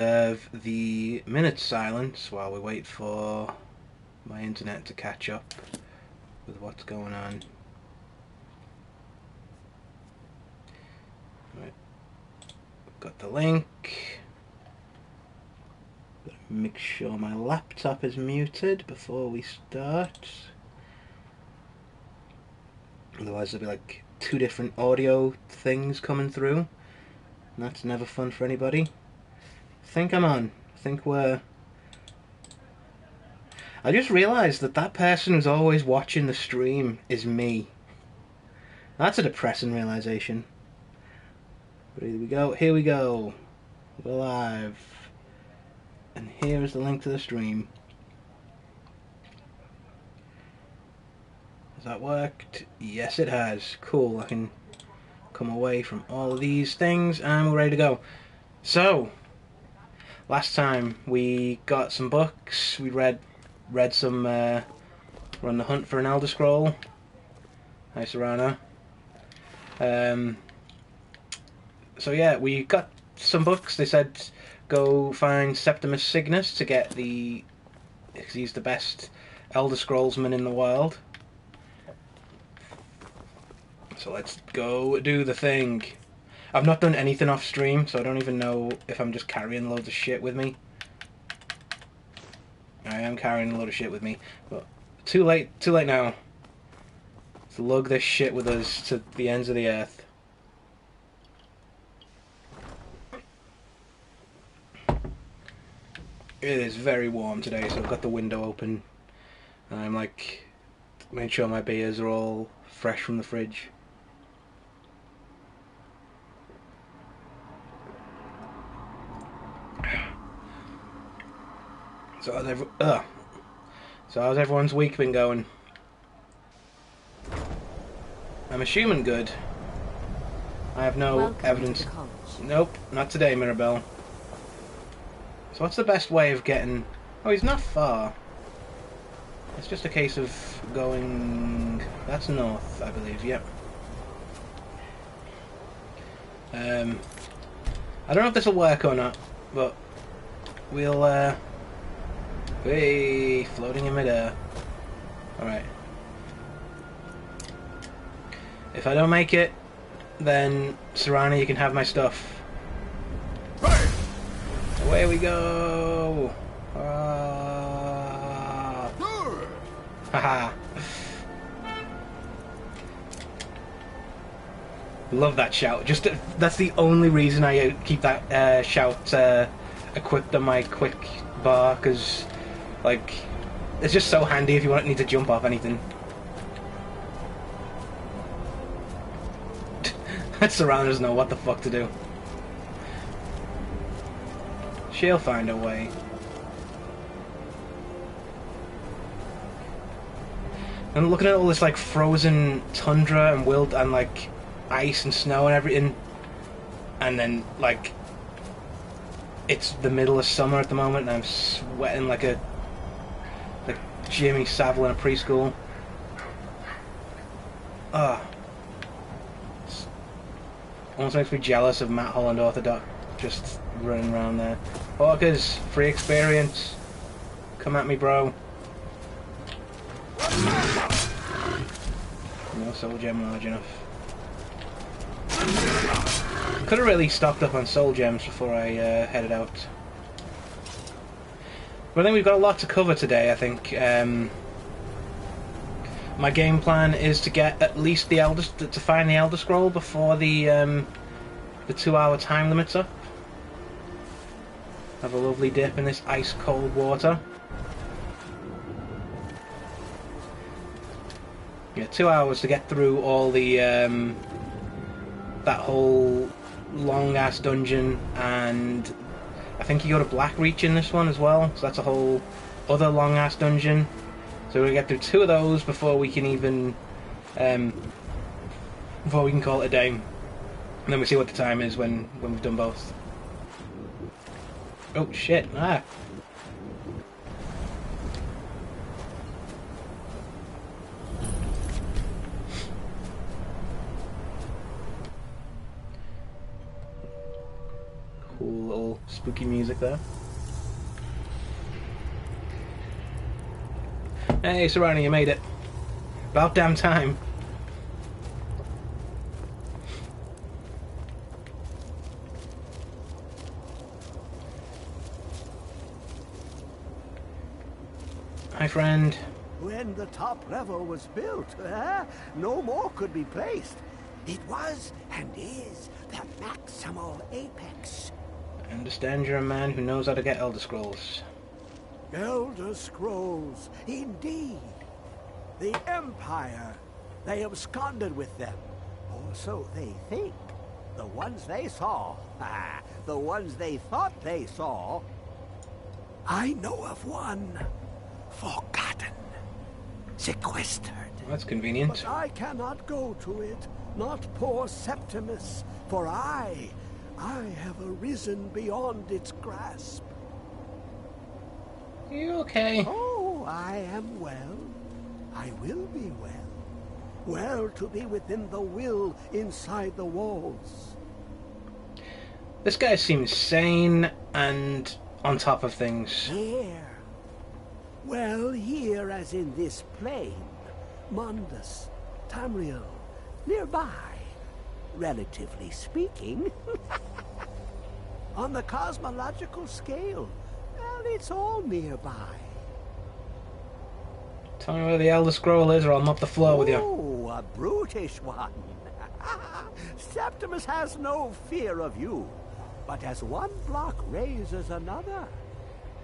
of the minute silence while we wait for my internet to catch up with what's going on. Right. Got the link. Gotta make sure my laptop is muted before we start. Otherwise there'll be like two different audio things coming through. And that's never fun for anybody. I think I'm on. I think we're... I just realised that that person who's always watching the stream is me. That's a depressing realisation. But here we go. Here we go. We're live. And here is the link to the stream. Has that worked? Yes, it has. Cool. I can come away from all of these things and we're ready to go. So, last time we got some books. We read some. We're on the hunt for an Elder Scroll. Hi, Serrano. So yeah, we got some books. They said go find Septimus Signus to get the... because he's the best Elder Scrollsman in the world. So let's go do the thing. I've not done anything off stream, so I don't even know if I'm just carrying loads of shit with me. I am carrying a load of shit with me, but too late now to lug this shit with us to the ends of the earth. It is very warm today, so I've got the window open, and I'm like making sure my beers are all fresh from the fridge. So how's everyone's week been going? I'm assuming good. I have no Welcome evidence. to the college. Nope, not today, Mirabelle. So what's the best way of getting... Oh, he's not far. It's just a case of going... That's north, I believe, yep. I don't know if this will work or not, but we'll... Hey, floating in midair. Alright. If I don't make it, then Serrano, you can have my stuff. Away we go! Haha. Love that shout. Just that's the only reason I keep that shout equipped on my quick bar, because like it's just so handy if you need to jump off anything. That Serrano doesn't know what the fuck to do. She'll find a way. And looking at all this like frozen tundra and wild and like ice and snow and everything, and then like it's the middle of summer at the moment and I'm sweating like Jimmy Savile in a preschool. Almost makes me jealous of Matt Holland Orthodox just running around there. Orcas, free experience. Come at me, bro. No soul gem large enough. Could have really stocked up on soul gems before I headed out. But I think we've got a lot to cover today, I think. My game plan is to get at least the to find the Elder Scroll before the 2-hour time limit's up. Have a lovely dip in this ice cold water. Yeah, 2 hours to get through all the that whole long ass dungeon, and I think you go to Blackreach in this one as well, so that's a whole other long ass dungeon. So we're gonna get through 2 of those before we can even before we can call it a day. And then we see what the time is when we've done both. Oh shit, ah. spooky music there. Hey, Serrani, you made it. About damn time. Hi, friend. When the top level was built, no more could be placed. It was and is the maximal apex. I understand you're a man who knows how to get Elder Scrolls. Elder Scrolls, indeed. The Empire, they absconded with them. Or so they think. The ones they saw, the ones they thought they saw. I know of one. Forgotten. Sequestered. That's convenient. But I cannot go to it, not poor Septimus, for I have arisen beyond its grasp. You okay? Oh, I am well. I will be well. Well to be within the will inside the walls. This guy seems sane and on top of things. Here. Well, here as in this plain. Mundus, Tamriel, nearby. Relatively speaking. On the cosmological scale, well, it's all nearby. Tell me where the Elder Scroll is or I'll mop the floor with you. Oh, a brutish one. Septimus has no fear of you. But as one block raises another,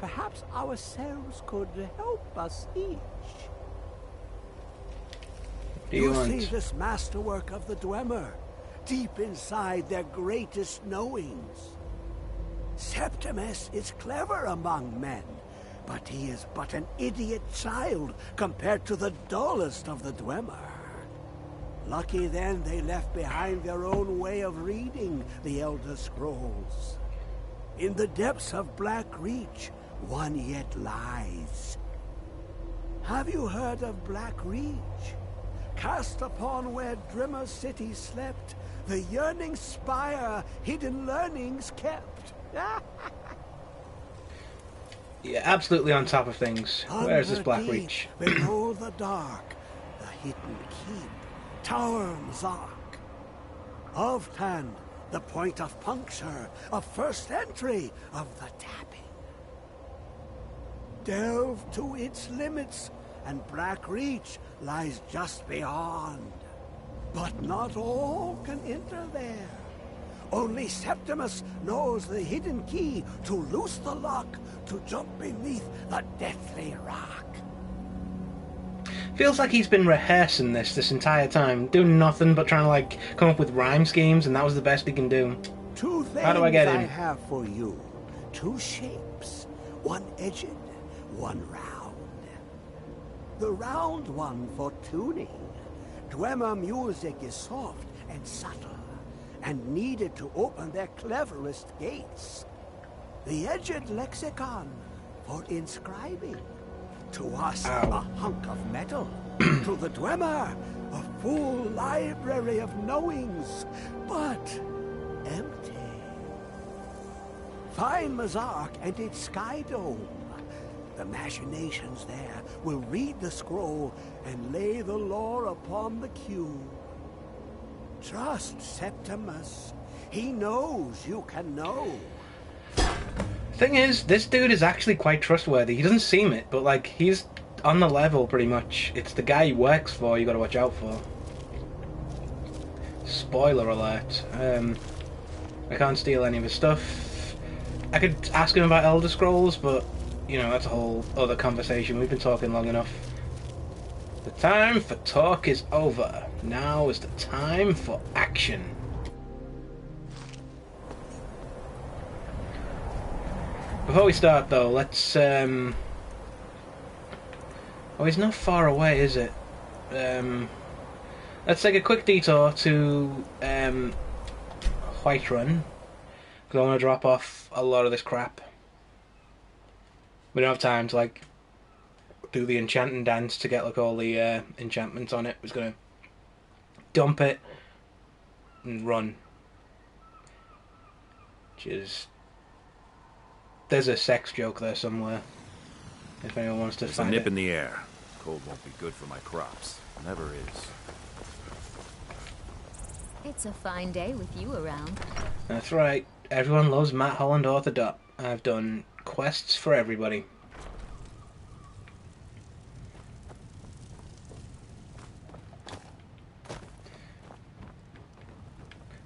perhaps ourselves could help us each. What do you want? See this masterwork of the Dwemer, deep inside their greatest knowings. Septimus is clever among men, but he is but an idiot child compared to the dullest of the Dwemer. Lucky then they left behind their own way of reading the Elder Scrolls. In the depths of Black Reach, one yet lies. Have you heard of Black Reach? Cast upon where Drimmer City slept, the yearning spire hidden learnings kept. Yeah, absolutely on top of things. Where is this Black Reach? Below the dark, the hidden keep, Tower Mzark. Ovtan, the point of puncture, of first entry of the tapping. Delve to its limits, and Black Reach lies just beyond. But not all can enter there. Only Septimus knows the hidden key to loose the lock, to jump beneath the deathly rock. Feels like he's been rehearsing this entire time, doing nothing but trying to like come up with rhyme schemes, and that was the best he can do. Two things How do I get in? I have for you. Two shapes, one edged, one round. The round one for tuning. Dwemer music is soft and subtle, and needed to open their cleverest gates. The edged lexicon for inscribing. To us, a hunk of metal. To the Dwemer, a full library of knowings, but empty. Find Mzark and its sky dome. The machinations there will read the scroll and lay the lore upon the cube. Trust Septimus. He knows you can know. Thing is, this dude is actually quite trustworthy. He doesn't seem it, but like he's on the level pretty much. It's the guy he works for you gotta watch out for. Spoiler alert. I can't steal any of his stuff. I could ask him about Elder Scrolls, but you know, that's a whole other conversation. We've been talking long enough. The time for talk is over. Now is the time for action. Before we start though, let's oh, he's not far away, is it? Let's take a quick detour to Whiterun, because I want to drop off a lot of this crap. We don't have time to like do the enchanting dance to get like all the enchantments on it. We're just gonna dump it and run, which is there's a sex joke there somewhere. If anyone wants to There's a find nip it. in the air. Cold won't be good for my crops. Never is. It's a fine day with you around. That's right. Everyone loves Matt Holland Author. I've done quests for everybody.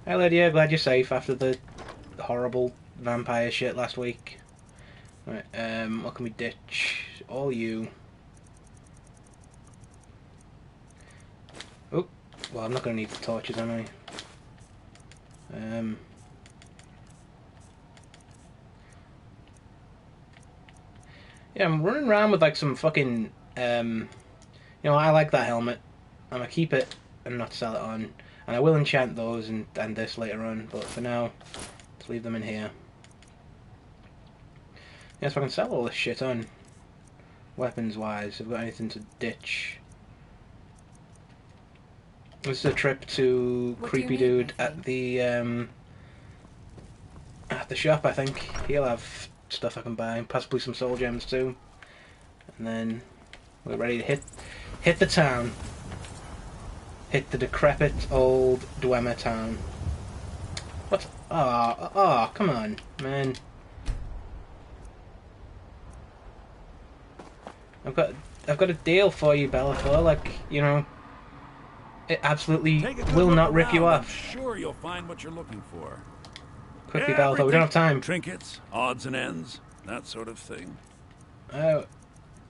Hey Lydia, glad you're safe after the horrible vampire shit last week. Right, what can we ditch? All you. Oh, well I'm not going to need the torches, am I? Yeah, I'm running around with like some fucking, you know, I like that helmet. I'm going to keep it and not sell it on. And I will enchant those and this later on, but for now, let's leave them in here. Yeah, so I can sell all this shit on. Weapons-wise, have I got anything to ditch? This is a trip to Creepy Dude at the shop, I think. He'll have stuff I can buy, possibly some soul gems too. And then we're ready to hit the town. Hit the decrepit old Dwemer town. What? Oh, come on, man. I've got a deal for you, Bellafor. Like, you know, it absolutely will not rip you off. I'm sure you'll find what you're looking for. Quickly, Bellafor, we don't have time. Trinkets, odds and ends, that sort of thing.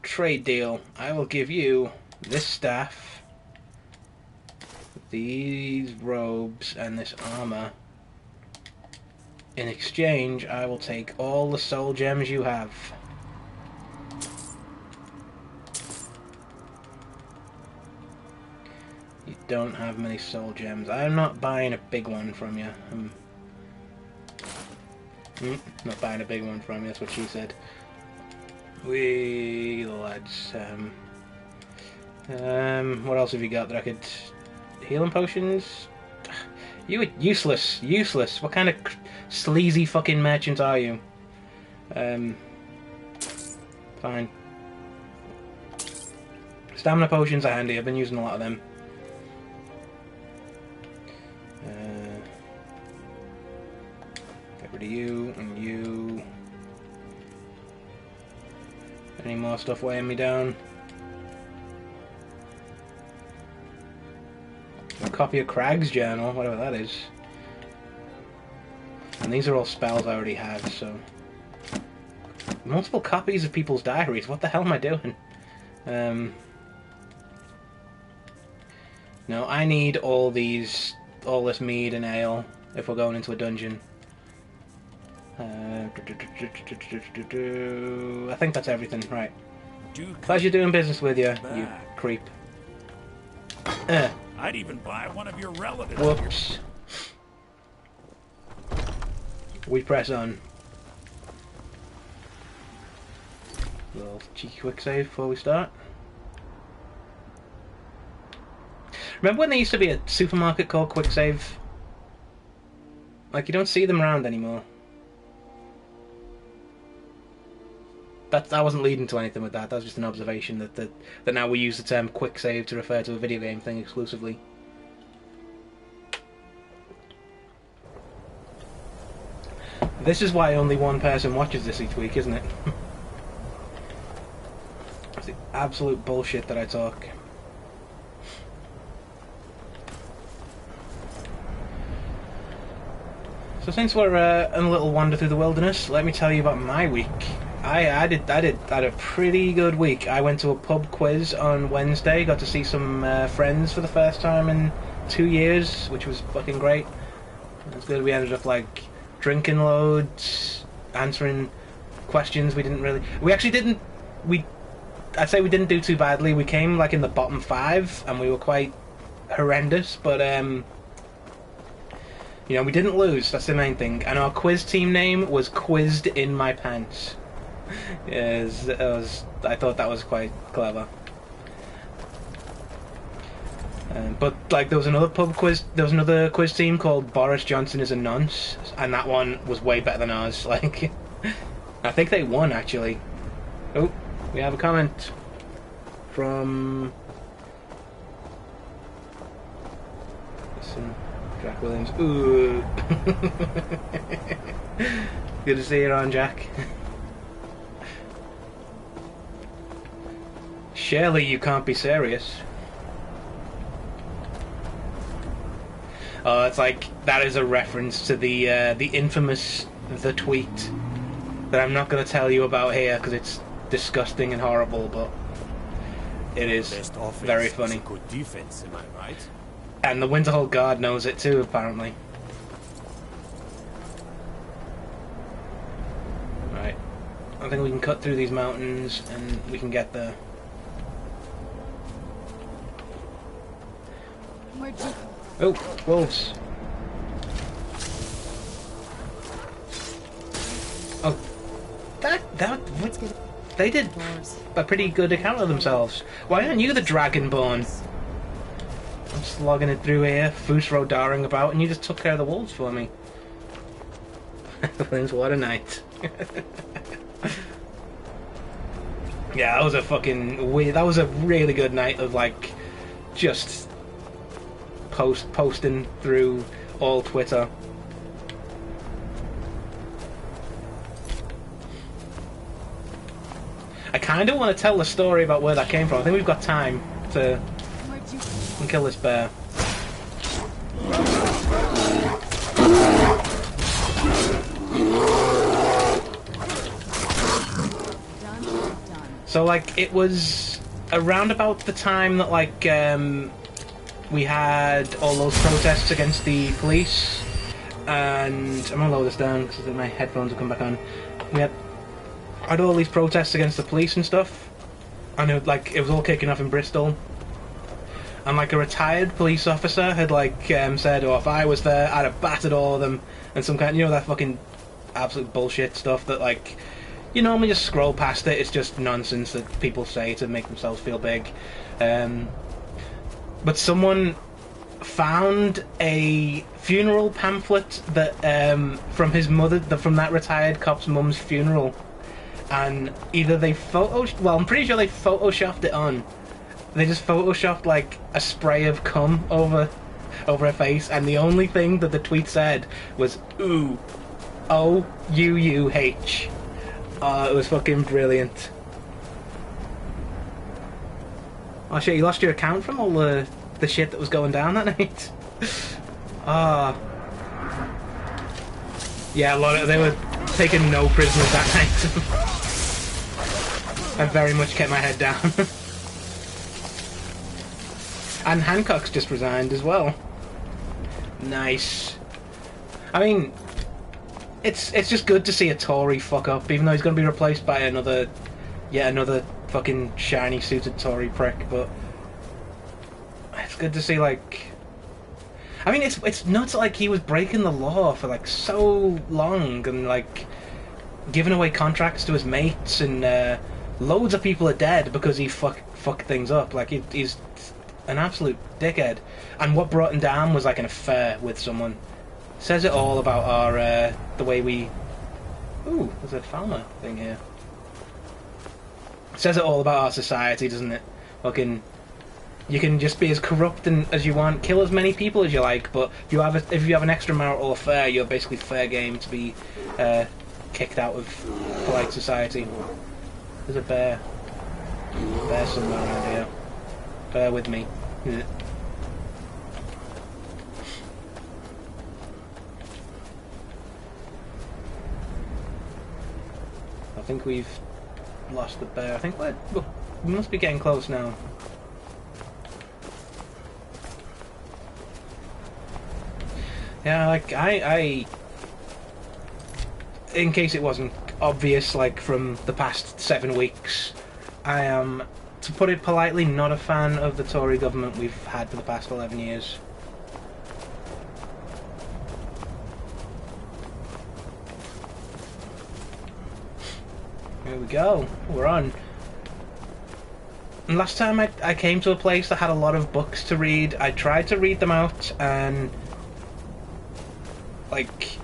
Trade deal. I will give you this staff, these robes, and this armor. In exchange, I will take all the soul gems you have. You don't have many soul gems. I'm not buying a big one from you. Not buying a big one from you, that's what she said. We lads. What else have you got that I could... Healing potions? You useless. Useless. What kind of sleazy fucking merchant are you? Fine. Stamina potions are handy. I've been using a lot of them. Get rid of you and you. Any more stuff weighing me down? A copy of Craig's journal, whatever that is. And these are all spells I already have, so... Multiple copies of people's diaries, what the hell am I doing? No, I need all this mead and ale if we're going into a dungeon. I think that's everything, right. Pleasure doing business with you, you creep. I'd even buy one of your relatives. Whoops. We press on. Little cheeky quick save before we start. Remember when there used to be a supermarket called Quick Save? Like, you don't see them around anymore. I wasn't leading to anything with that. That was just an observation that now we use the term quick save to refer to a video game thing exclusively. This is why only one person watches this each week, isn't it? It's the absolute bullshit that I talk. So since we're on a little wander through the wilderness, let me tell you about my week. I had a pretty good week. I went to a pub quiz on Wednesday, got to see some friends for the first time in 2 years, which was fucking great. It was good. We ended up like drinking loads, answering questions we didn't really... I'd say we didn't do too badly. We came like in the bottom 5 and we were quite horrendous, but you know, we didn't lose, that's the main thing. And our quiz team name was Quizzed in My Pants. Yes, I thought that was quite clever. But like there was another quiz team called Boris Johnson is a Nonce, and that one was way better than ours. Like I think they won, actually. Oh, we have a comment from... Listen, Jack Williams. Ooh. Good to see you on, Jack. Surely you can't be serious. Oh, it's like that is a reference to the infamous The Tweet that I'm not going to tell you about here because it's disgusting and horrible, but it is very funny. Good defense, am I right? And the Winterhold Guard knows it too, apparently. Right, I think we can cut through these mountains and we can get there. Oh, wolves. Oh, they did a pretty good account of themselves. Why aren't you the Dragonborn? I'm slogging it through here, Fusro darring about, and you just took care of the wolves for me. What a night. Yeah, that was a fucking weird. That was a really good night of like just posting through all Twitter. I kind of want to tell the story about where that came from. I think we've got time to kill this bear. So like it was around about the time that like we had all those protests against the police, and I'm gonna lower this down because my headphones will come back on. We had all these protests against the police and stuff, and it was all kicking off in Bristol. And like a retired police officer had like said, "Oh, if I was there, I'd have battered all of them," and some kind, that fucking absolute bullshit stuff that like you normally just scroll past it. It's just nonsense that people say to make themselves feel big. But someone found a funeral pamphlet that from his mother, from that retired cop's mum's funeral, and either they I'm pretty sure they photoshopped it on. They just photoshopped like a spray of cum over her face, and the only thing that the tweet said was "ooh, OUUH." It was fucking brilliant. Oh shit, you lost your account from all the shit that was going down that night? Yeah, they were taking no prisoners that night. I very much kept my head down. And Hancock's just resigned as well. Nice. I mean, it's just good to see a Tory fuck up, even though he's going to be replaced by yet another fucking shiny suited Tory prick, but it's good to see, like, I mean, it's nuts, like, he was breaking the law for like so long and like giving away contracts to his mates, and loads of people are dead because he fucked things up. Like, he's an absolute dickhead, and what brought him down was like an affair with someone. Says it all about our the way we... Ooh, there's a Falmer thing here. Says it all about our society, doesn't it? Fucking, you can just be as corrupt as you want, kill as many people as you like, but if you have an extramarital affair, you're basically fair game to be kicked out of polite society. There's a bear. Bear somewhere around here. Bear with me. Yeah. I think we've lost the bear. I think we must be getting close now. Yeah, like I in case it wasn't obvious, like from the past 7 weeks, I am, to put it politely, not a fan of the Tory government we've had for the past 11 years. Here we go. We're on. And last time I came to a place that had a lot of books to read, I tried to read them out, and like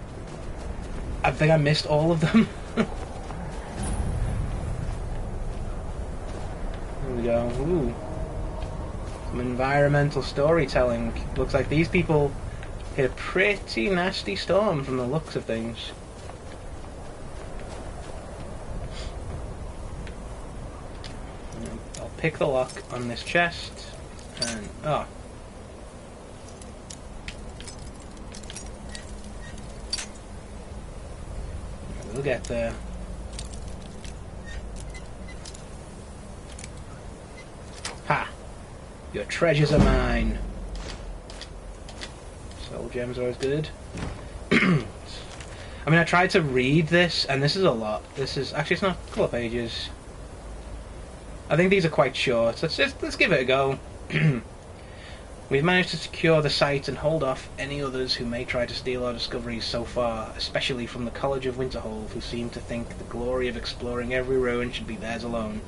I think I missed all of them. we go. Ooh. Some environmental storytelling. Looks like these people hit a pretty nasty storm from the looks of things. I'll pick the lock on this chest and we'll get there. Ha! Your treasures are mine. Soul gems are always good. I mean, I tried to read this, and this is a lot. This is actually, it's not a couple of pages. I think these are quite short. Let's give it a go. We've managed to secure the site and hold off any others who may try to steal our discoveries so far, especially from the College of Winterhold, who seem to think the glory of exploring every ruin should be theirs alone.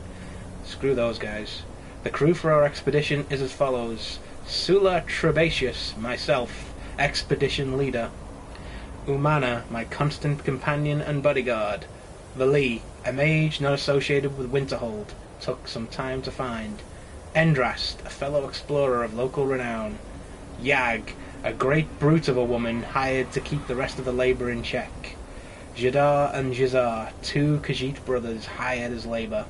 Screw those guys. The crew for our expedition is as follows: Sula Trebatius, myself, expedition leader. Umana, my constant companion and bodyguard. Vali, a mage not associated with Winterhold, took some time to find. Endrast, a fellow explorer of local renown. Yag, a great brute of a woman hired to keep the rest of the labour in check. Jadar and Jizar, two Khajiit brothers hired as labour.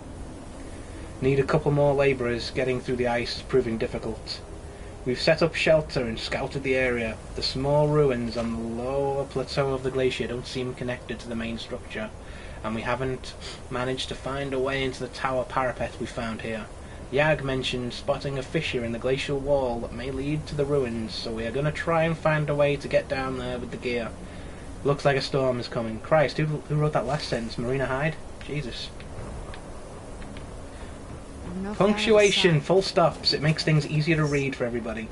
Need a couple more labourers, getting through the ice is proving difficult. We've set up shelter and scouted the area. The small ruins on the lower plateau of the glacier don't seem connected to the main structure, and we haven't managed to find a way into the tower parapet we found here. Yag mentioned spotting a fissure in the glacial wall that may lead to the ruins, so we are going to try and find a way to get down there with the gear. Looks like a storm is coming. Christ, who wrote that last sentence? Marina Hyde? Jesus. No Punctuation, full stops. It makes things easier to read for everybody.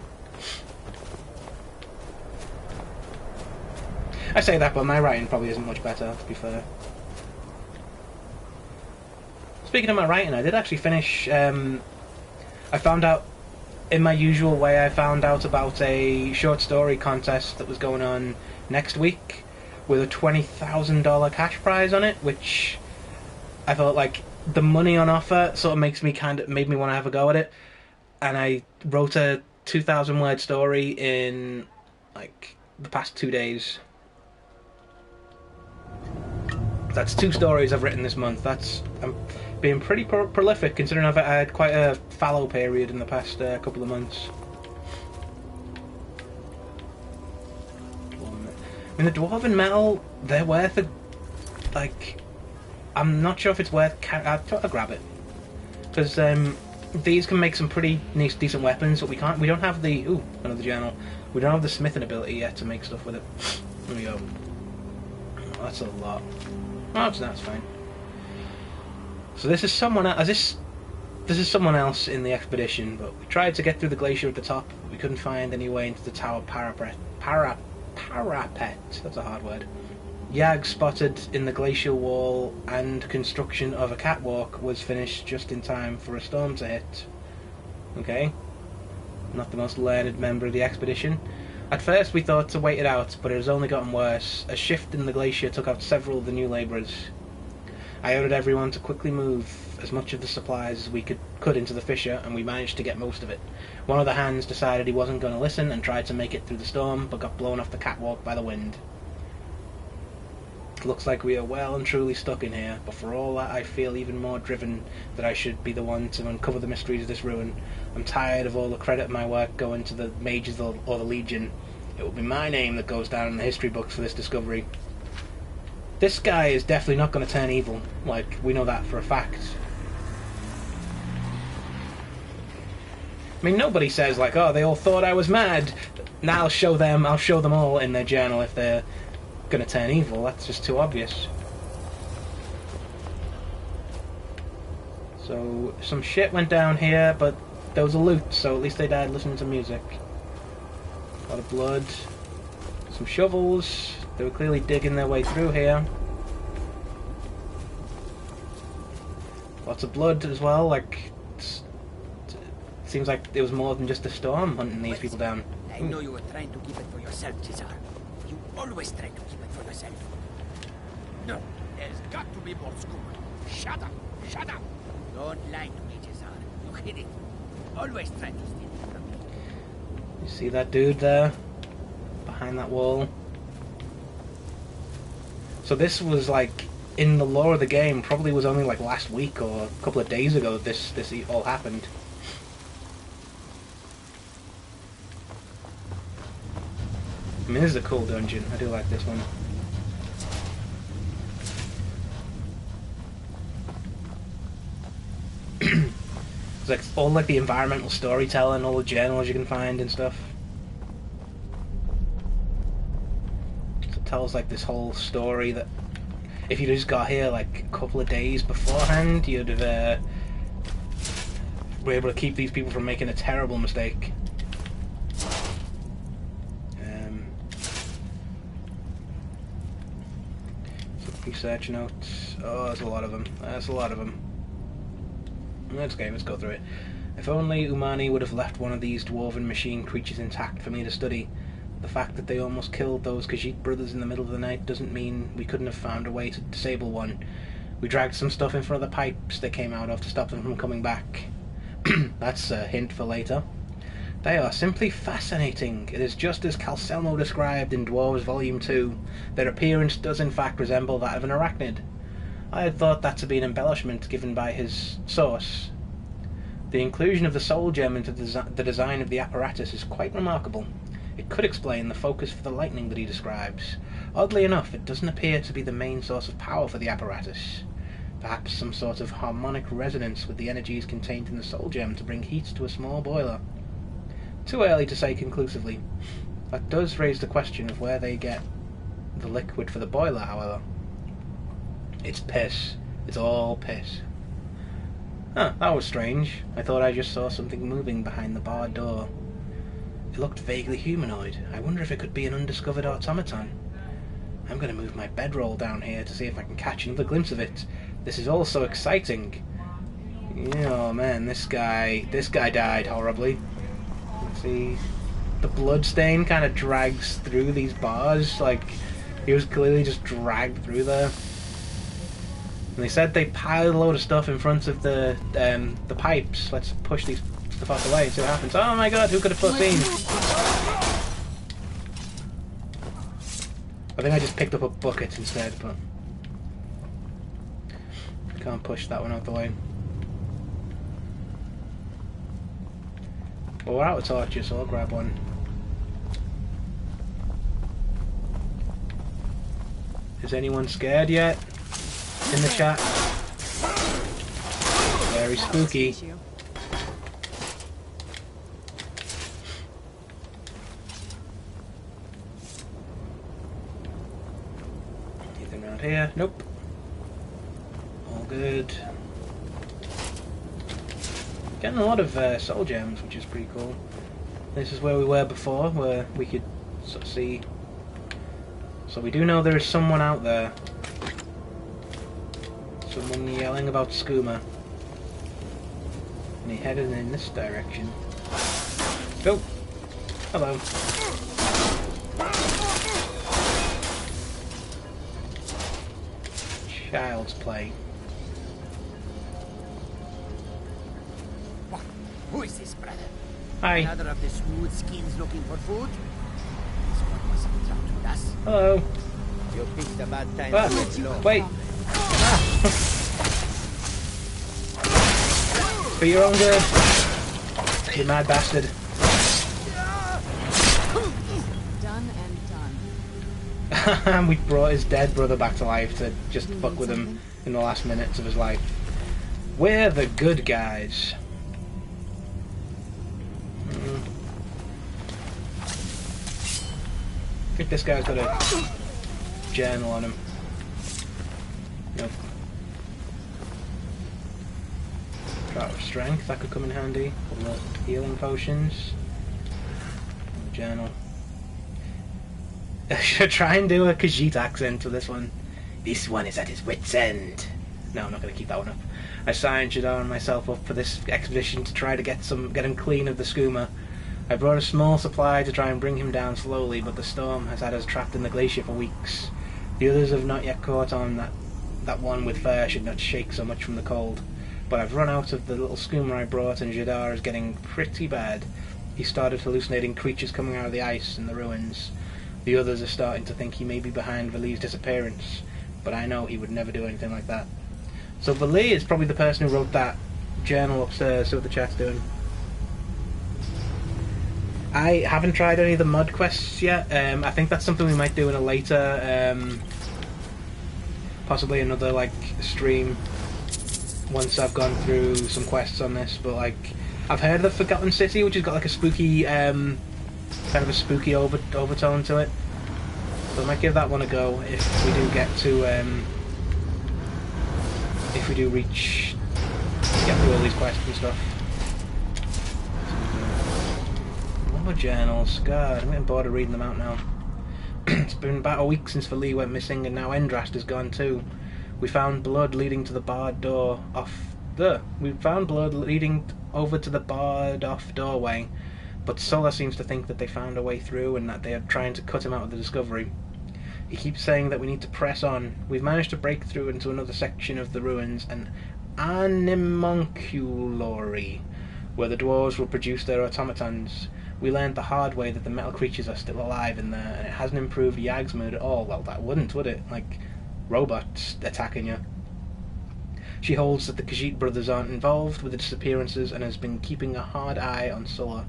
I say that, but my writing probably isn't much better, to be fair. Speaking of my writing, I did actually finish, I found out, in my usual way, I found out about a short story contest that was going on next week with a $20,000 cash prize on it, which I thought, like, the money on offer sort of made me want to have a go at it. And I wrote a 2,000 word story in, like, the past 2 days. That's 2 stories I've written this month. I'm being pretty prolific, considering I had quite a fallow period in the past couple of months. I mean, the Dwarven Metal, they're worth a... like... I'm not sure if it's worth... I'll grab it. Because these can make some pretty nice, decent weapons, but we don't have the... Ooh, another journal. We don't have the smithing ability yet to make stuff with it. There we go. Oh, that's a lot. Oh, that's fine. So this is someone else. This is someone else in the expedition, but we tried to get through the glacier at the top, but we couldn't find any way into the tower parapet. Parapet. That's a hard word. Yag spotted in the glacial wall, and construction of a catwalk was finished just in time for a storm to hit. Okay. Not the most learned member of the expedition. At first we thought to wait it out, but it has only gotten worse. A shift in the glacier took out several of the new labourers. I ordered everyone to quickly move as much of the supplies as we could into the fissure, and we managed to get most of it. One of the hands decided he wasn't going to listen and tried to make it through the storm, but got blown off the catwalk by the wind. Looks like we are well and truly stuck in here, but for all that I feel even more driven that I should be the one to uncover the mysteries of this ruin. I'm tired of all the credit of my work going to the mages or the Legion. It will be my name that goes down in the history books for this discovery. This guy is definitely not going to turn evil. Like, we know that for a fact. I mean, nobody says, like, oh, they all thought I was mad. Now I'll show them all in their journal if they're going to turn evil. That's just too obvious. So, some shit went down here, but there was a loot, so at least they died listening to music. A lot of blood. Some shovels. They were clearly digging their way through here. Lots of blood as well, like... it seems like it was more than just a storm hunting these people down. I know you were trying to keep it for yourself, Cesar. You always try to keep it for yourself. No, there's got to be more scoop. Shut up! Shut up! Don't lie to me, Cesar. You hit it. Always try to steal it from me. You see that dude there? Behind that wall? So this was like, in the lore of the game, probably was only like last week or a couple of days ago that this all happened. I mean, this is a cool dungeon. I do like this one. It's like all like the environmental storytelling, all the journals you can find and stuff. So it tells like this whole story that if you just got here like a couple of days beforehand, you'd have were able to keep these people from making a terrible mistake. Research notes. Oh, there's a lot of them. That's a lot of them. Okay, let's go through it. If only Umani would have left one of these dwarven machine creatures intact for me to study. The fact that they almost killed those Khajiit brothers in the middle of the night doesn't mean we couldn't have found a way to disable one. We dragged some stuff in front of the pipes they came out of to stop them from coming back. That's a hint for later. They are simply fascinating. It is just as Calcelmo described in Dwarves Volume 2. Their appearance does in fact resemble that of an arachnid. I had thought that to be an embellishment given by his source. The inclusion of the soul gem into the design of the apparatus is quite remarkable. It could explain the focus for the lightning that he describes. Oddly enough, it doesn't appear to be the main source of power for the apparatus. Perhaps some sort of harmonic resonance with the energies contained in the soul gem to bring heat to a small boiler. Too early to say conclusively. That does raise the question of where they get the liquid for the boiler, however. It's piss. It's all piss. Huh, that was strange. I thought I just saw something moving behind the barred door. It looked vaguely humanoid. I wonder if it could be an undiscovered automaton. I'm going to move my bedroll down here to see if I can catch another glimpse of it. This is all so exciting. Oh man, this guy died horribly. See, the blood stain kind of drags through these bars, like he was clearly just dragged through there. And they said they piled a load of stuff in front of the pipes. Let's push these stuff out the way and see what happens. Oh my god, who could have foreseen? I think I just picked up a bucket instead, but can't push that one out the way. Well, we're out of torches, so I'll grab one. Is anyone scared yet? In the chat? Very spooky. Anything around here? Nope. All good. Getting a lot of soul gems, which is pretty cool. This is where we were before, where we could sort of see. So we do know there is someone out there. Someone yelling about skooma. And he headed in this direction. Oh! Hello. Child's play. Who is this, brother? Hi. Another of the smooth skins looking for food? This one wasn't out with us. Hello. You picked a bad time Ah, to get low. wait. Ah. For your own good. You mad bastard. Done and done. We brought his dead brother back to life to just fuck with him in the last minutes of his life. We're the good guys. I think this guy's got a journal on him. Nope. Drought of strength, that could come in handy. Couple of healing potions. Journal. Should I try and do a Khajiit accent for this one? This one is at his wit's end. No, I'm not going to keep that one up. I signed Shadar and myself up for this expedition to try to get him clean of the skooma. I brought a small supply to try and bring him down slowly, but the storm has had us trapped in the glacier for weeks. The others have not yet caught on that one with fur should not shake so much from the cold. but I've run out of the little schooner I brought, and Jadar is getting pretty bad. He started hallucinating creatures coming out of the ice in the ruins. The others are starting to think he may be behind Vali's disappearance, but I know he would never do anything like that. So Vali is probably the person who wrote that journal upstairs. See what the chat's doing. I haven't tried any of the mud quests yet. I think that's something we might do in a later, possibly another like stream once I've gone through some quests on this. But like, I've heard of the Forgotten City, which has got like a spooky, kind of a spooky overtone to it. So I might give that one a go if we do get to, if we do get through all these quests and stuff. More journals. God, I'm getting bored of reading them out now. It's been about a week since Vali went missing, and now Endrast is gone too. We found blood leading to the barred door We found blood leading over to the barred off doorway, but Sulla seems to think that they found a way through and that they are trying to cut him out of the discovery. He keeps saying that we need to press on. We've managed to break through into another section of the ruins, an animunculary, where the dwarves will produce their automatons. We learned the hard way that the metal creatures are still alive in there, and it hasn't improved Yag's mood at all. Well, that wouldn't, would it? Like, robots attacking you. She holds that the Khajiit brothers aren't involved with the disappearances and has been keeping a hard eye on Sulla.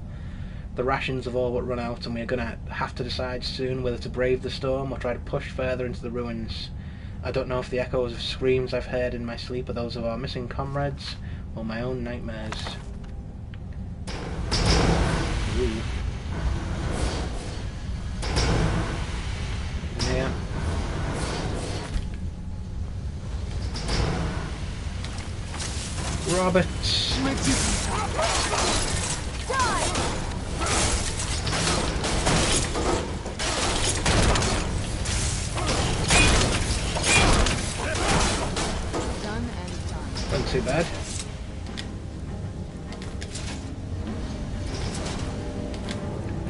The rations have all but run out, and we are going to have to decide soon whether to brave the storm or try to push further into the ruins. I don't know if the echoes of screams I've heard in my sleep are those of our missing comrades or my own nightmares. Ooh. Yeah. Robert. Wasn't too bad.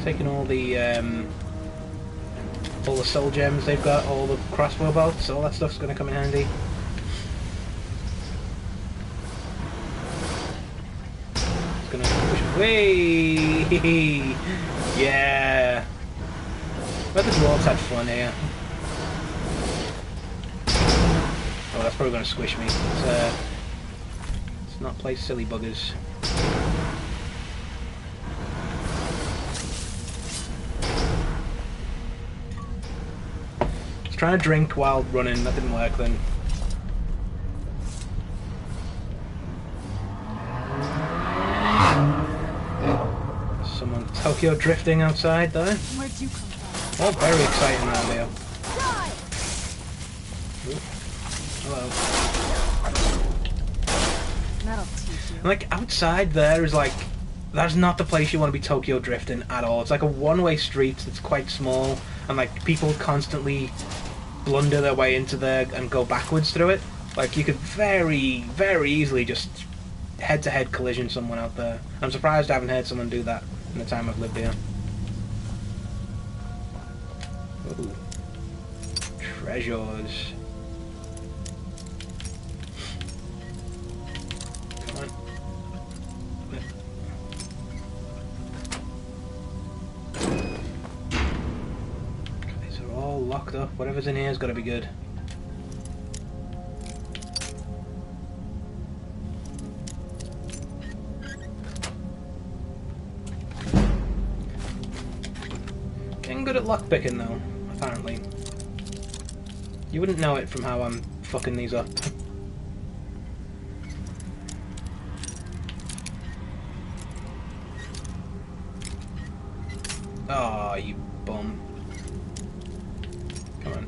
Taking all the soul gems they've got, all the crossbow bolts, all that stuff's going to come in handy. It's going to push away. Yeah. But the dwarves had fun here. Oh, that's probably going to squish me. Let's not play silly buggers. Trying to drink while running, that didn't work then. Someone Tokyo drifting outside there. Where'd you come from? Oh, very exciting around here. Ooh. Hello. That'll teach you. And like outside there is like, that's not the place you want to be Tokyo drifting at all. It's like a one-way street that's quite small, and like people constantly blunder their way into there and go backwards through it. Like you could very, very easily just head-to-head collision someone out there. I'm surprised I haven't heard someone do that in the time I've lived here. Ooh. Treasures. Come on. These are all locked up. Whatever's in here has got to be good. Getting good at lockpicking though, apparently. You wouldn't know it from how I'm fucking these up. Oh, you bum. Come on.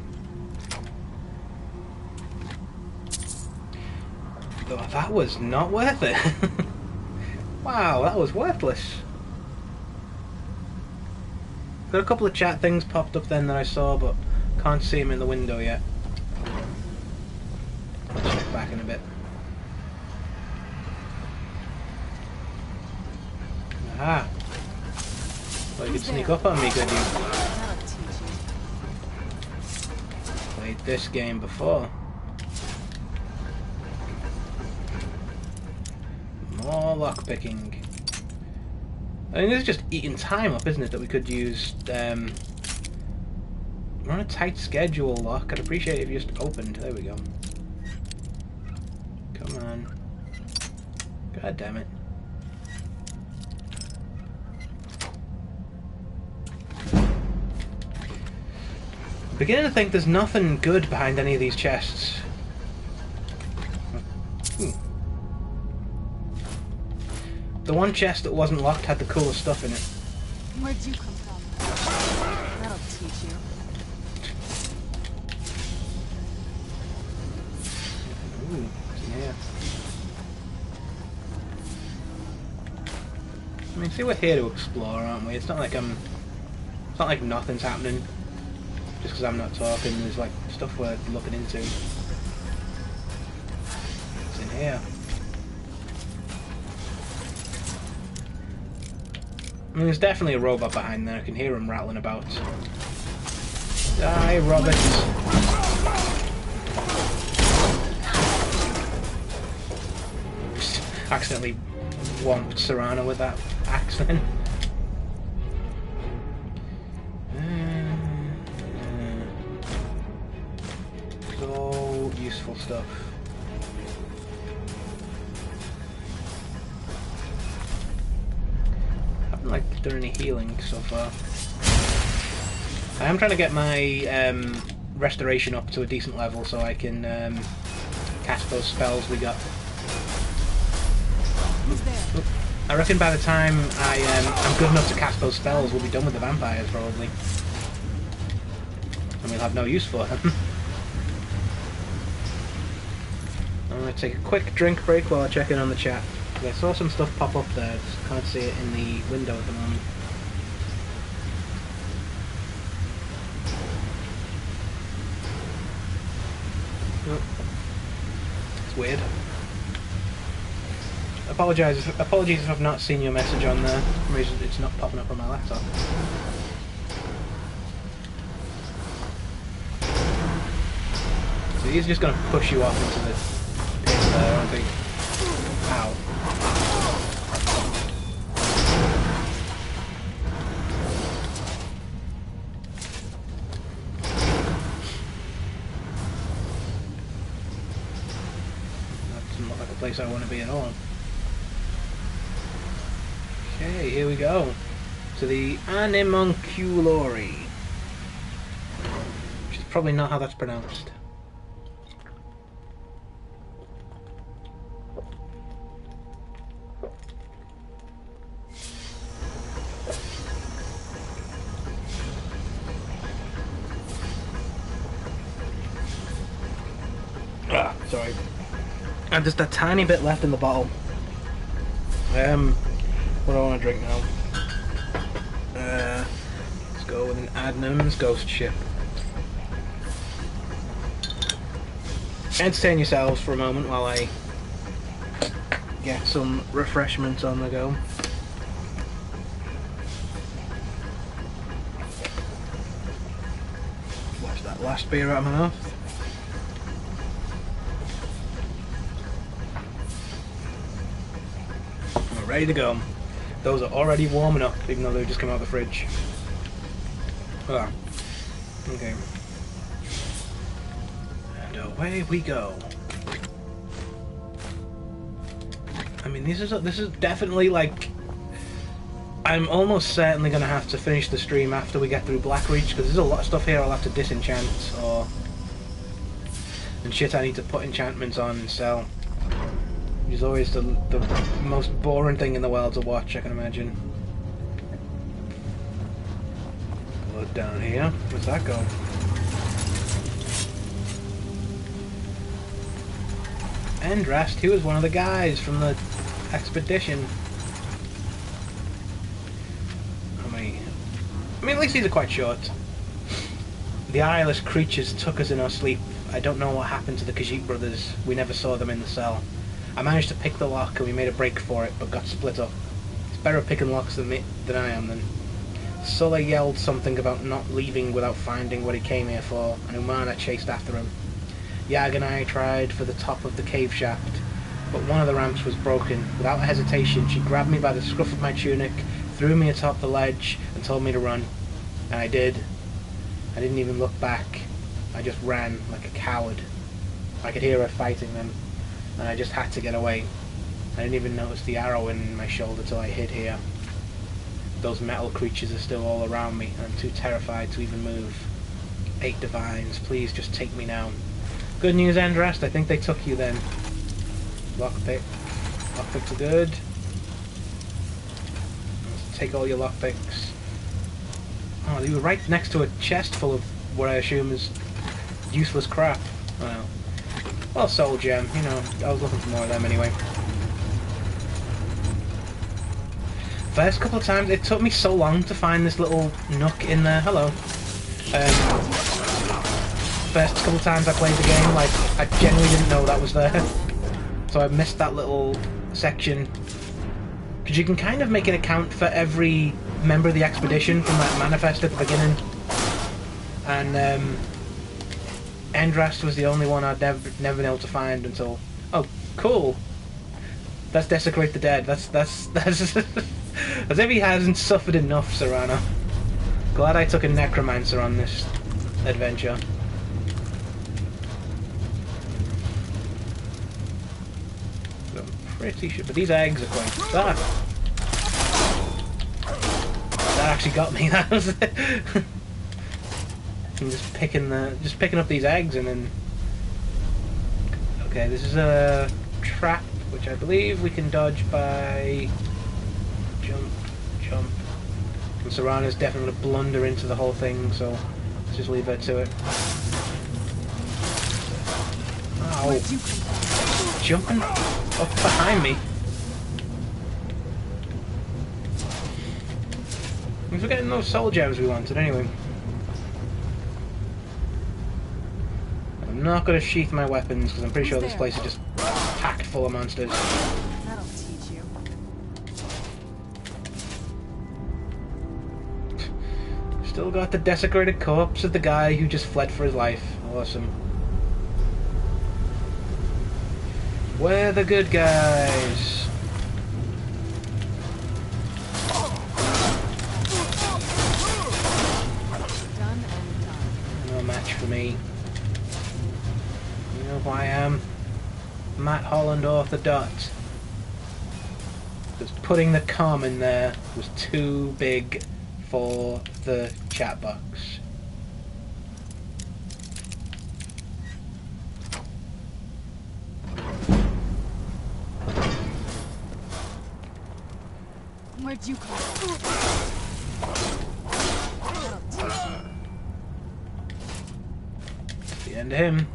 Oh, that was not worth it. Wow, that was worthless. Got a couple of chat things popped up then that I saw, but can't see them in the window yet. I'll check back in a bit. Aha! Well, you could sneak up on me, could you? That'll teach you. Played this game before. lockpicking. I mean, this is just eating time up, isn't it? That we could use. We're on a tight schedule, Lock. I'd appreciate it if you just opened. There we go. Come on. God damn it. I'm beginning to think there's nothing good behind any of these chests. Ooh. The one chest that wasn't locked had the coolest stuff in it. Where'd you come from? That'll teach you. Ooh, what's in here? I mean, see, we're here to explore, aren't we? It's not like it's not like nothing's happening. Just because I'm not talking, there's like stuff we're looking into. What's in here? I mean, there's definitely a robot behind there. I can hear him rattling about. Die, Robert. Just accidentally whomped Serrano with that axe then. So useful stuff. Haven't like done any healing so far. I am trying to get my restoration up to a decent level so I can cast those spells we got. Who's there? I reckon by the time I'm good enough to cast those spells, we'll be done with the vampires probably, and we'll have no use for them. I'm going to take a quick drink break while I check in on the chat. I saw some stuff pop up there, just can't see it in the window at the moment. Oh. It's weird. Apologies if I've not seen your message on there. For some reason it's not popping up on my laptop. So he's just going to push you off into the pit there, aren't he? Ow. That doesn't look like a place I want to be at all. Okay, here we go. To the Animunculori. Which is probably not how that's pronounced. Ah, sorry. And just a tiny bit left in the bottle. What do I want to drink now? Let's go with an Adnams Ghost Ship. Entertain yourselves for a moment while I get some refreshments on the go. Watch that last beer out of my mouth. We're ready to go. Those are already warming up, even though they've just come out of the fridge. Ah. Okay. And away we go. I mean, this is definitely like... I'm almost certainly going to have to finish the stream after we get through Blackreach, because there's a lot of stuff here I'll have to disenchant, or... and shit I need to put enchantments on and sell. Which is always the most boring thing in the world to watch, I can imagine. Blood down here. Where's that go? Endrast, he was one of the guys from the expedition. I mean, at least these are quite short. The eyeless creatures took us in our sleep. I don't know what happened to the Khajiit brothers. We never saw them in the cell. I managed to pick the lock and we made a break for it, but got split up. It's better at picking locks than I am then. Sulla yelled something about not leaving without finding what he came here for, and Umana chased after him. Yag and I tried for the top of the cave shaft, but one of the ramps was broken. Without hesitation, she grabbed me by the scruff of my tunic, threw me atop the ledge, and told me to run. And I did. I didn't even look back. I just ran like a coward. I could hear her fighting them, and I just had to get away. I didn't even notice the arrow in my shoulder till I hid here. Those metal creatures are still all around me, and I'm too terrified to even move. 8 divines, please just take me now. Good news, Endrast, I think they took you then. Lockpick. Lockpicks are good. Let's take all your lockpicks. Oh, they were right next to a chest full of what I assume is useless crap. Well, soul gem, you know, I was looking for more of them anyway. First couple of times, it took me so long to find this little nook in there. Hello. First couple of times I played the game, like, I genuinely didn't know that was there. So I missed that little section. Because you can kind of make an account for every member of the expedition from that manifest at the beginning. And, Endrast was the only one I'd never been able to find until... Oh, cool! That's Desecrate the Dead. That's as if he hasn't suffered enough, Serrano. Glad I took a necromancer on this adventure. I'm pretty sure, but these eggs are quite... That actually got me. That was it. I'm just picking up these eggs and then... Okay, this is a trap, which I believe we can dodge by... Jump. And Serrano's definitely going to blunder into the whole thing, so let's just leave her to it. Ow. Jumping up behind me. We're getting those soul gems we wanted anyway. I'm not going to sheath my weapons because I'm pretty sure this place is just packed full of monsters. That'll teach you. Still got the desecrated corpse of the guy who just fled for his life. Awesome. We're the good guys. Done and done. No match for me. You know who I am? Matt Holland off the dot. Because putting the com in there was too big for the chat box. Where'd you come from? That'll teach you. It's the end of him.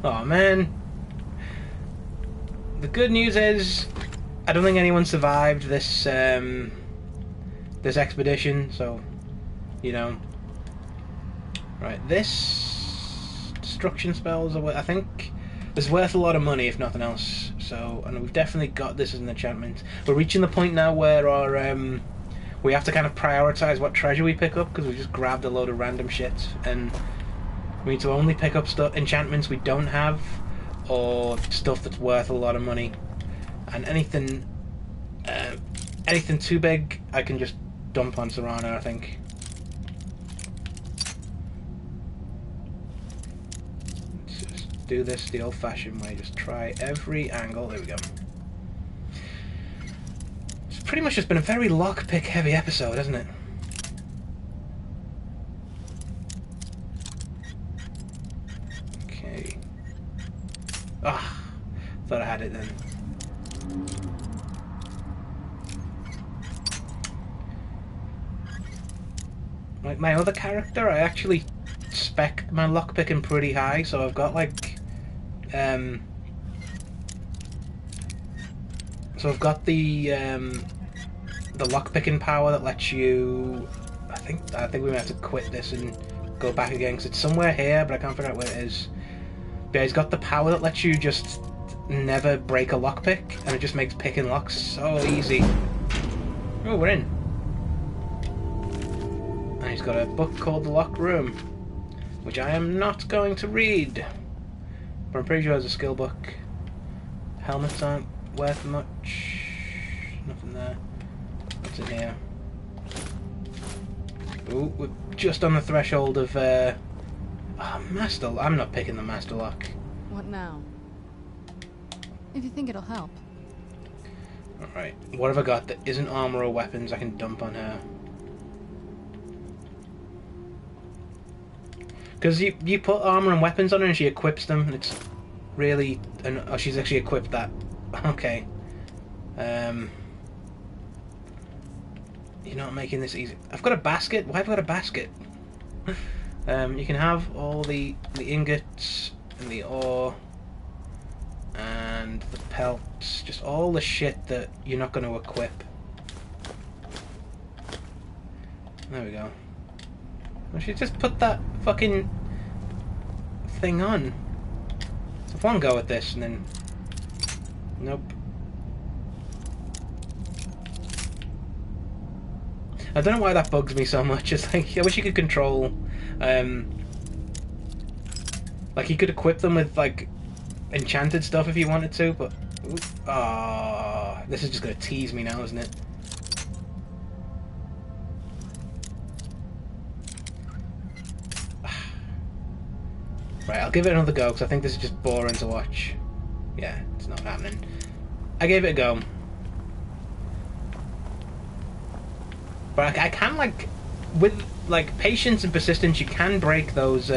Oh man. The good news is I don't think anyone survived this this expedition, so you know. Right, this destruction spells are I think it's worth a lot of money if nothing else. So, and we've definitely got this as an enchantment. We're reaching the point now where our we have to kind of prioritize what treasure we pick up because we just grabbed a load of random shit, and we need to only pick up enchantments we don't have or stuff that's worth a lot of money. And anything too big, I can just dump on Serrano, I think. Let's just do this the old-fashioned way. Just try every angle. There we go. It's pretty much just been a very lockpick-heavy episode, hasn't it? Okay. Ah, thought I had it then. Like my other character, I actually spec my lockpicking pretty high, so I've got like so I've got the lockpicking power that lets you I think we might have to quit this and go back again because it's somewhere here, but I can't figure out where it is. But yeah, he's got the power that lets you just never break a lockpick, and it just makes picking locks so easy. Oh, we're in. And he's got a book called The Locked Room. which I am not going to read. But I'm pretty sure there's a skill book. Helmets aren't worth much. Nothing there. What's in here? Ooh, we're just on the threshold of Master. I'm not picking the Master Lock. What now? If you think it'll help. Alright, what have I got that isn't armor or weapons I can dump on her? Because you put armor and weapons on her and she equips them, and it's really... oh, she's actually equipped that. Okay. You're not making this easy. I've got a basket? Why have I got a basket? You can have all the ingots and the ore and the pelts, just all the shit that you're not going to equip. There we go. I should just put that fucking thing on. So one go at this and then... Nope. I don't know why that bugs me so much. It's like, I wish you could control... like, you could equip them with, like, enchanted stuff if you wanted to, but... Ah, this is just going to tease me now, isn't it? Right, I'll give it another go, because I think this is just boring to watch. Yeah, it's not happening. I gave it a go. But I can, like, with, like, patience and persistence, you can break those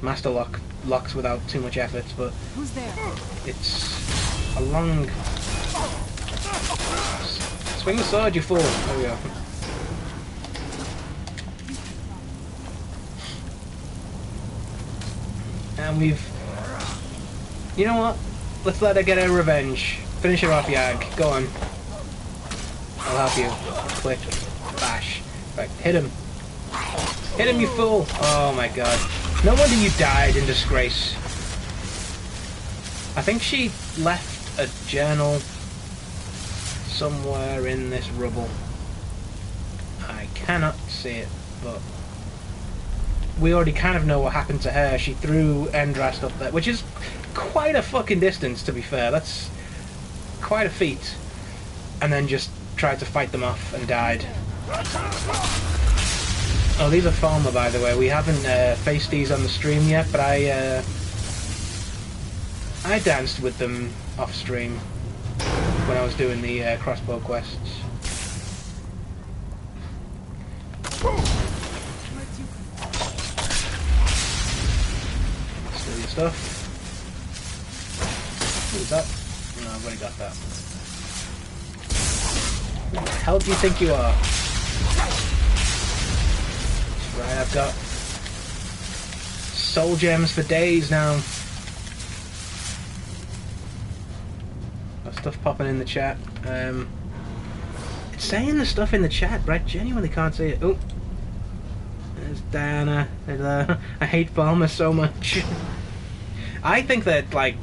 master locks without too much effort, but... Who's there? It's a long... Swing the sword, you fool! There we go. And we've... You know what? Let's let her get her revenge. Finish her off, Yag. Go on. I'll help you. Click. Bash. Right, hit him. Hit him, you fool! Oh my god. No wonder you died in disgrace. I think she left a journal somewhere in this rubble. I cannot see it, but... We already kind of know what happened to her. She threw Endrast up there, which is quite a fucking distance, to be fair. That's quite a feat. And then just tried to fight them off and died. Oh, these are Falmer, by the way. We haven't faced these on the stream yet, but I danced with them off stream when I was doing the crossbow quests. Steal your stuff. Who's that? No, I've already got that. Who the hell do you think you are? Right, I've got soul gems for days now. Got stuff popping in the chat. It's saying the stuff in the chat, but I genuinely can't see it. Oh, there's Diana. There's, I hate Falmer so much. I think that, like,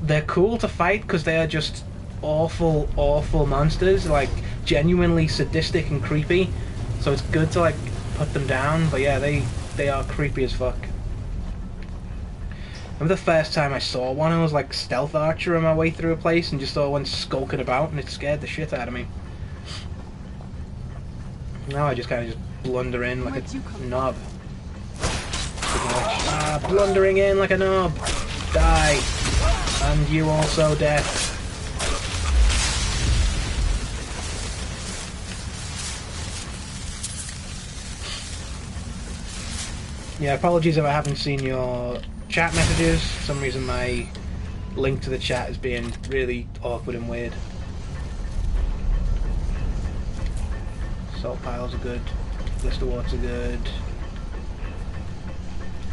they're cool to fight because they are just awful, awful monsters. Like, genuinely sadistic and creepy. So it's good to, like, put them down, but yeah, they are creepy as fuck. I remember the first time I saw one, I was like stealth archer on my way through a place and just saw one skulking about, and it scared the shit out of me. Now I just kind of just blunder in like a knob. Blundering in like a knob. Die. And you also death. Yeah, apologies if I haven't seen your chat messages. For some reason my link to the chat is being really awkward and weird. Salt piles are good. Blister warts are good.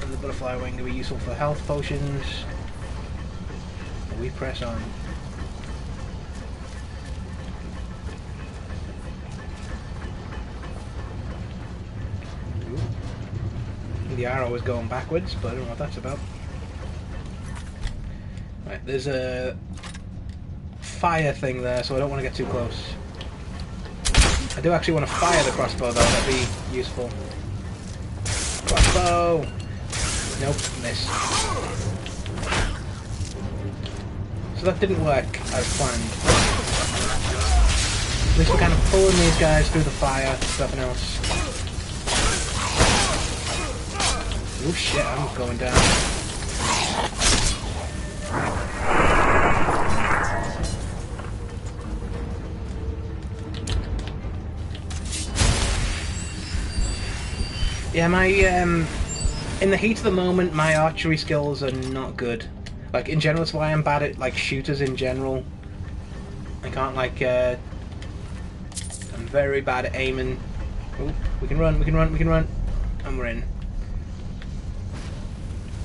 And the butterfly wing will be useful for health potions. And we press on. The arrow is going backwards, but I don't know what that's about. Right, there's a fire thing there, so I don't want to get too close. I do actually want to fire the crossbow though, that'd be useful. Crossbow! Nope, miss. So that didn't work as planned. At least we're kind of pulling these guys through the fire, if nothing else. Oh shit, I'm going down. Yeah, my, in the heat of the moment, my archery skills are not good. Like, in general, that's why I'm bad at, like, shooters in general. I can't, like, I'm very bad at aiming. Ooh, we can run, we can run, we can run. And we're in.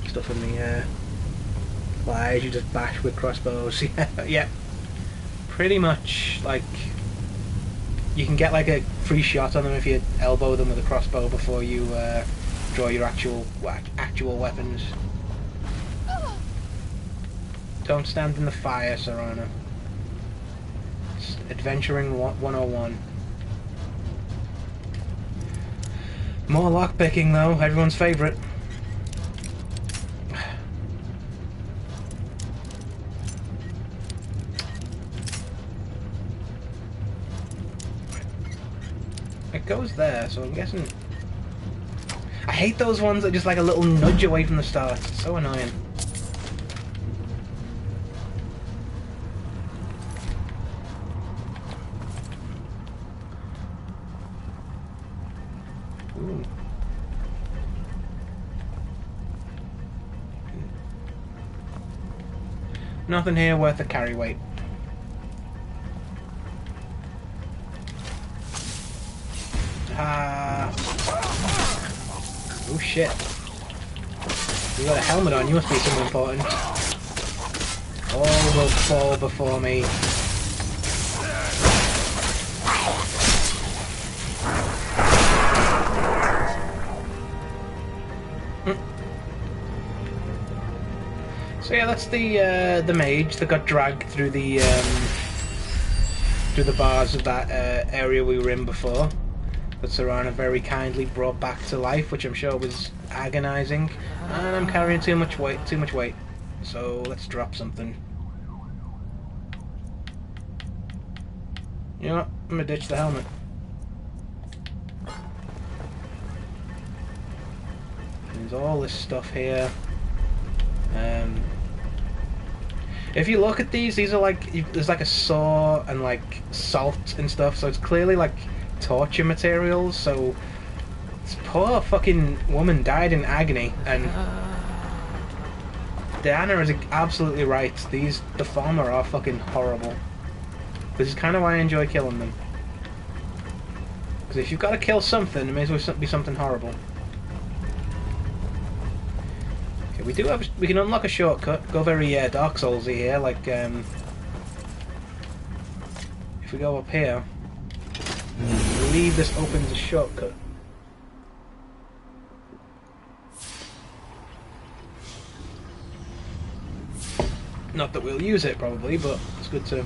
Stuff in the air. Flies, you just bash with crossbows. Yeah. Pretty much, like, you can get, like, a free shot on them if you elbow them with a crossbow before you, draw your actual weapons. Don't stand in the fire, Serana. It's adventuring 101. More lockpicking though, everyone's favourite. It goes there, so I'm guessing... I hate those ones that just like a little nudge away from the start. It's so annoying. Ooh. Nothing here worth a carry weight. Oh shit. You got a helmet on, you must be someone important. All will fall before me. So yeah, that's the mage that got dragged through the bars of that area we were in before. That Serana very kindly brought back to life, which I'm sure was agonizing. And I'm carrying too much weight. So let's drop something. You know what? I'm gonna ditch the helmet. There's all this stuff here. If you look at these are like, there's like a saw and like salt and stuff, so it's clearly like torture materials, so this poor fucking woman died in agony, and Diana is absolutely right. The former are fucking horrible. This is kind of why I enjoy killing them. Because if you've got to kill something, it may as well be something horrible. Okay, we can unlock a shortcut. Go very Dark Soulsy here, like if we go up here. I believe this opens a shortcut. Not that we'll use it probably, but it's good to...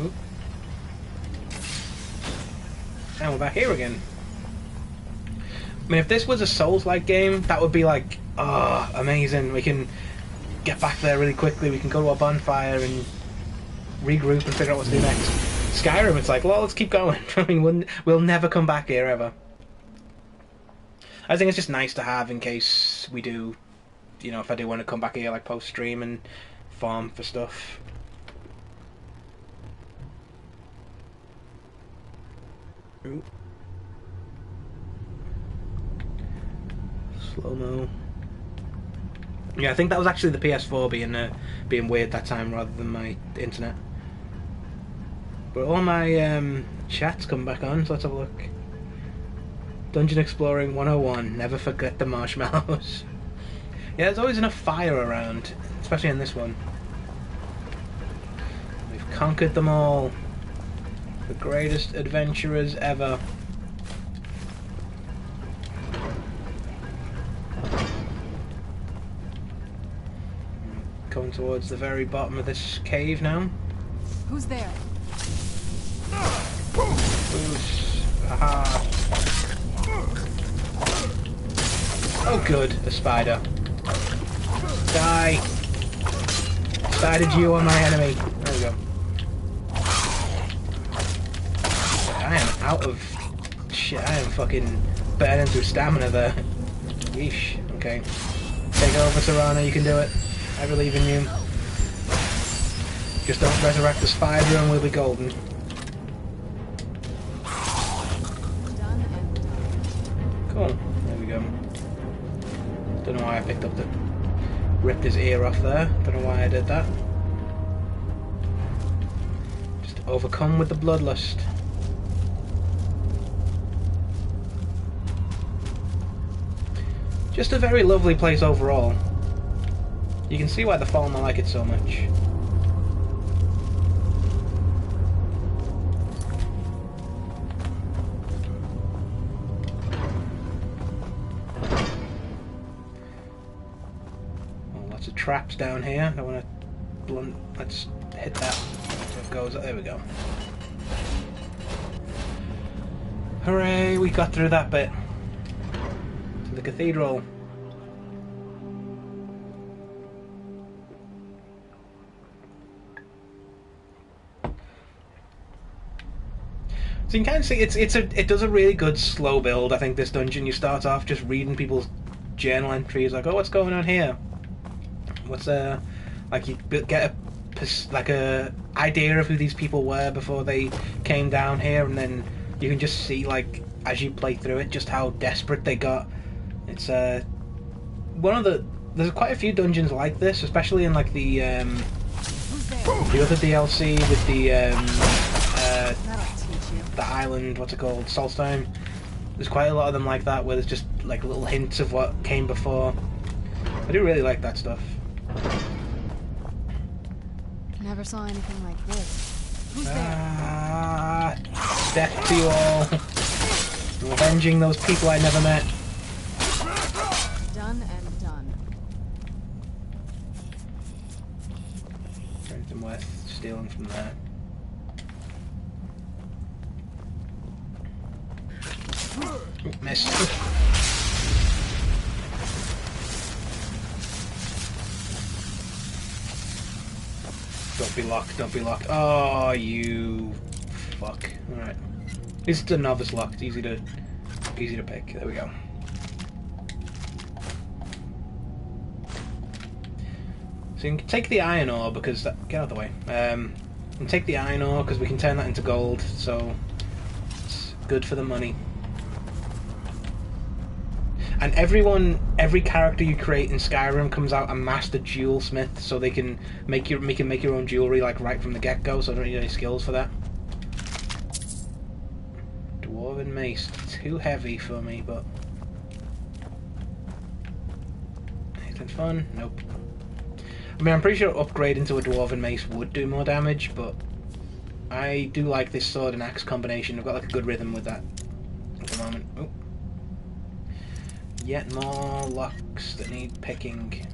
Oop. And we're back here again. I mean, if this was a Souls-like game, that would be like, oh, amazing. We can get back there really quickly, we can go to a bonfire and regroup and figure out what to do next. Skyrim, it's like, well, let's keep going. I mean, we'll never come back here, ever. I think it's just nice to have in case we do, you know, if I do want to come back here, like, post-stream and farm for stuff. Ooh. Slow-mo. Yeah, I think that was actually the PS4 being weird that time rather than my internet. But all my chats come back on, so let's have a look. Dungeon Exploring 101, never forget the marshmallows. Yeah, there's always enough fire around, especially in this one. We've conquered them all. The greatest adventurers ever. Going towards the very bottom of this cave now. Who's there? Aha. Oh good, a spider. Die! Spider you on my enemy. There we go. I am out of shit. I am fucking burning through stamina there. Yeesh. Okay. Take over, Serana. You can do it. I believe in you. Just don't resurrect the spider and we'll be golden. Done and done. Cool. There we go. Don't know why I picked up the... ripped his ear off there. Don't know why I did that. Just overcome with the bloodlust. Just a very lovely place overall. You can see why the Falmer like it so much. Oh, lots of traps down here. I don't want to blunt. Let's hit that. So it goes. There we go. Hooray! We got through that bit. To the cathedral. So you can kind of see it does a really good slow build. I think this dungeon, you start off just reading people's journal entries, like, oh, what's going on here? What's like you get a idea of who these people were before they came down here, and then you can just see, like, as you play through it, just how desperate they got. It's one of the there's quite a few dungeons like this, especially in like the other DLC with the island, what's it called, Solstheim. There's quite a lot of them like that, where there's just like little hints of what came before. I do really like that stuff. Never saw anything like this. Who's there? Death to you all. I'm avenging those people I never met. Done and done. Anything worth stealing from there? Missed. Don't be locked, don't be locked. Oh, you fuck. Alright. It's the novice lock, it's easy to pick. There we go. So you can take the iron ore because that, get out of the way. And take the iron ore because we can turn that into gold, so it's good for the money. And every character you create in Skyrim comes out a master jewel smith, so they can make your own jewelry like right from the get-go. So I don't need any skills for that. Dwarven mace, too heavy for me, but anything fun? Nope. I mean, I'm pretty sure upgrading to a dwarven mace would do more damage, but I do like this sword and axe combination. I've got like a good rhythm with that at the moment. Oop. Yet more locks that need picking.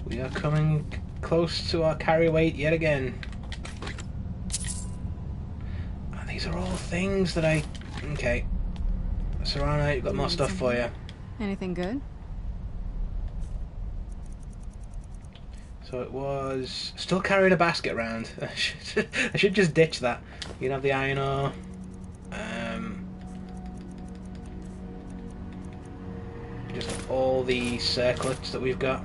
We are coming close to our carry weight yet again. Oh, these are all things that I... Okay. Serana, you've got more stuff for you. Anything good? So it was... Still carrying a basket around. I should just ditch that. You can have the iron ore. Just all the circlets that we've got.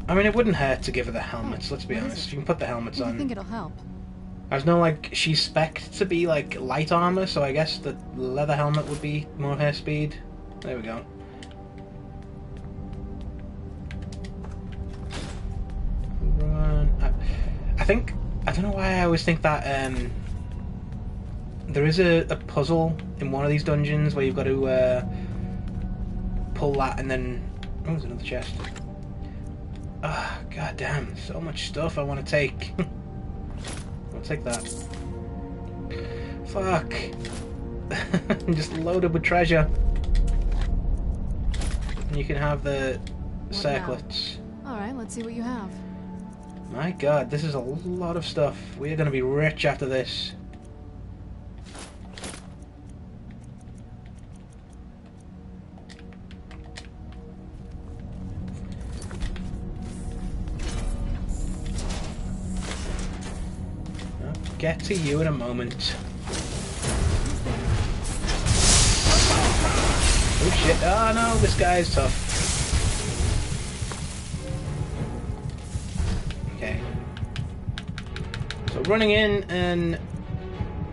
I mean, it wouldn't hurt to give her the helmets, let's be honest. You can put the helmets Do you on. think it'll help? There's no, like, she's spec'd to be, like, light armor, so I guess the leather helmet would be more her speed. There we go. Run. I think... I don't know why I always think that, there is a puzzle in one of these dungeons where you've got to, pull that and then... Oh, there's another chest. Ah, god damn, so much stuff I want to take. I'll take that. Fuck. I'm just loaded with treasure. and you can have the What circlets. All right, let's see what you have. My god, this is a lot of stuff. We are going to be rich after this. I'll get to you in a moment. Oh shit, oh no, this guy's tough. Okay. So running in and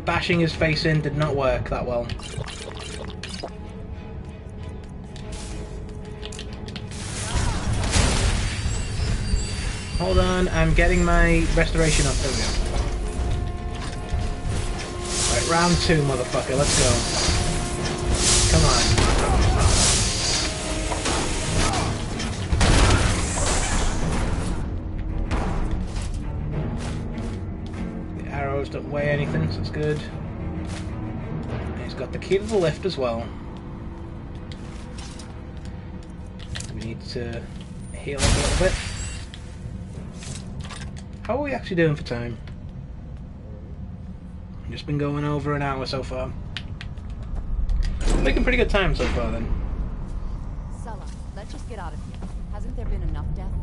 bashing his face in did not work that well. Hold on, I'm getting my restoration up. There we go. Right, round 2, motherfucker, let's go. Come on. The arrows don't weigh anything, so it's good. And he's got the key to the lift as well. We need to heal up a little bit. How are we actually doing for time? I've just been going over an hour so far. Making pretty good time so far then. Sulla, let's just get out of here. Hasn't there been enough death?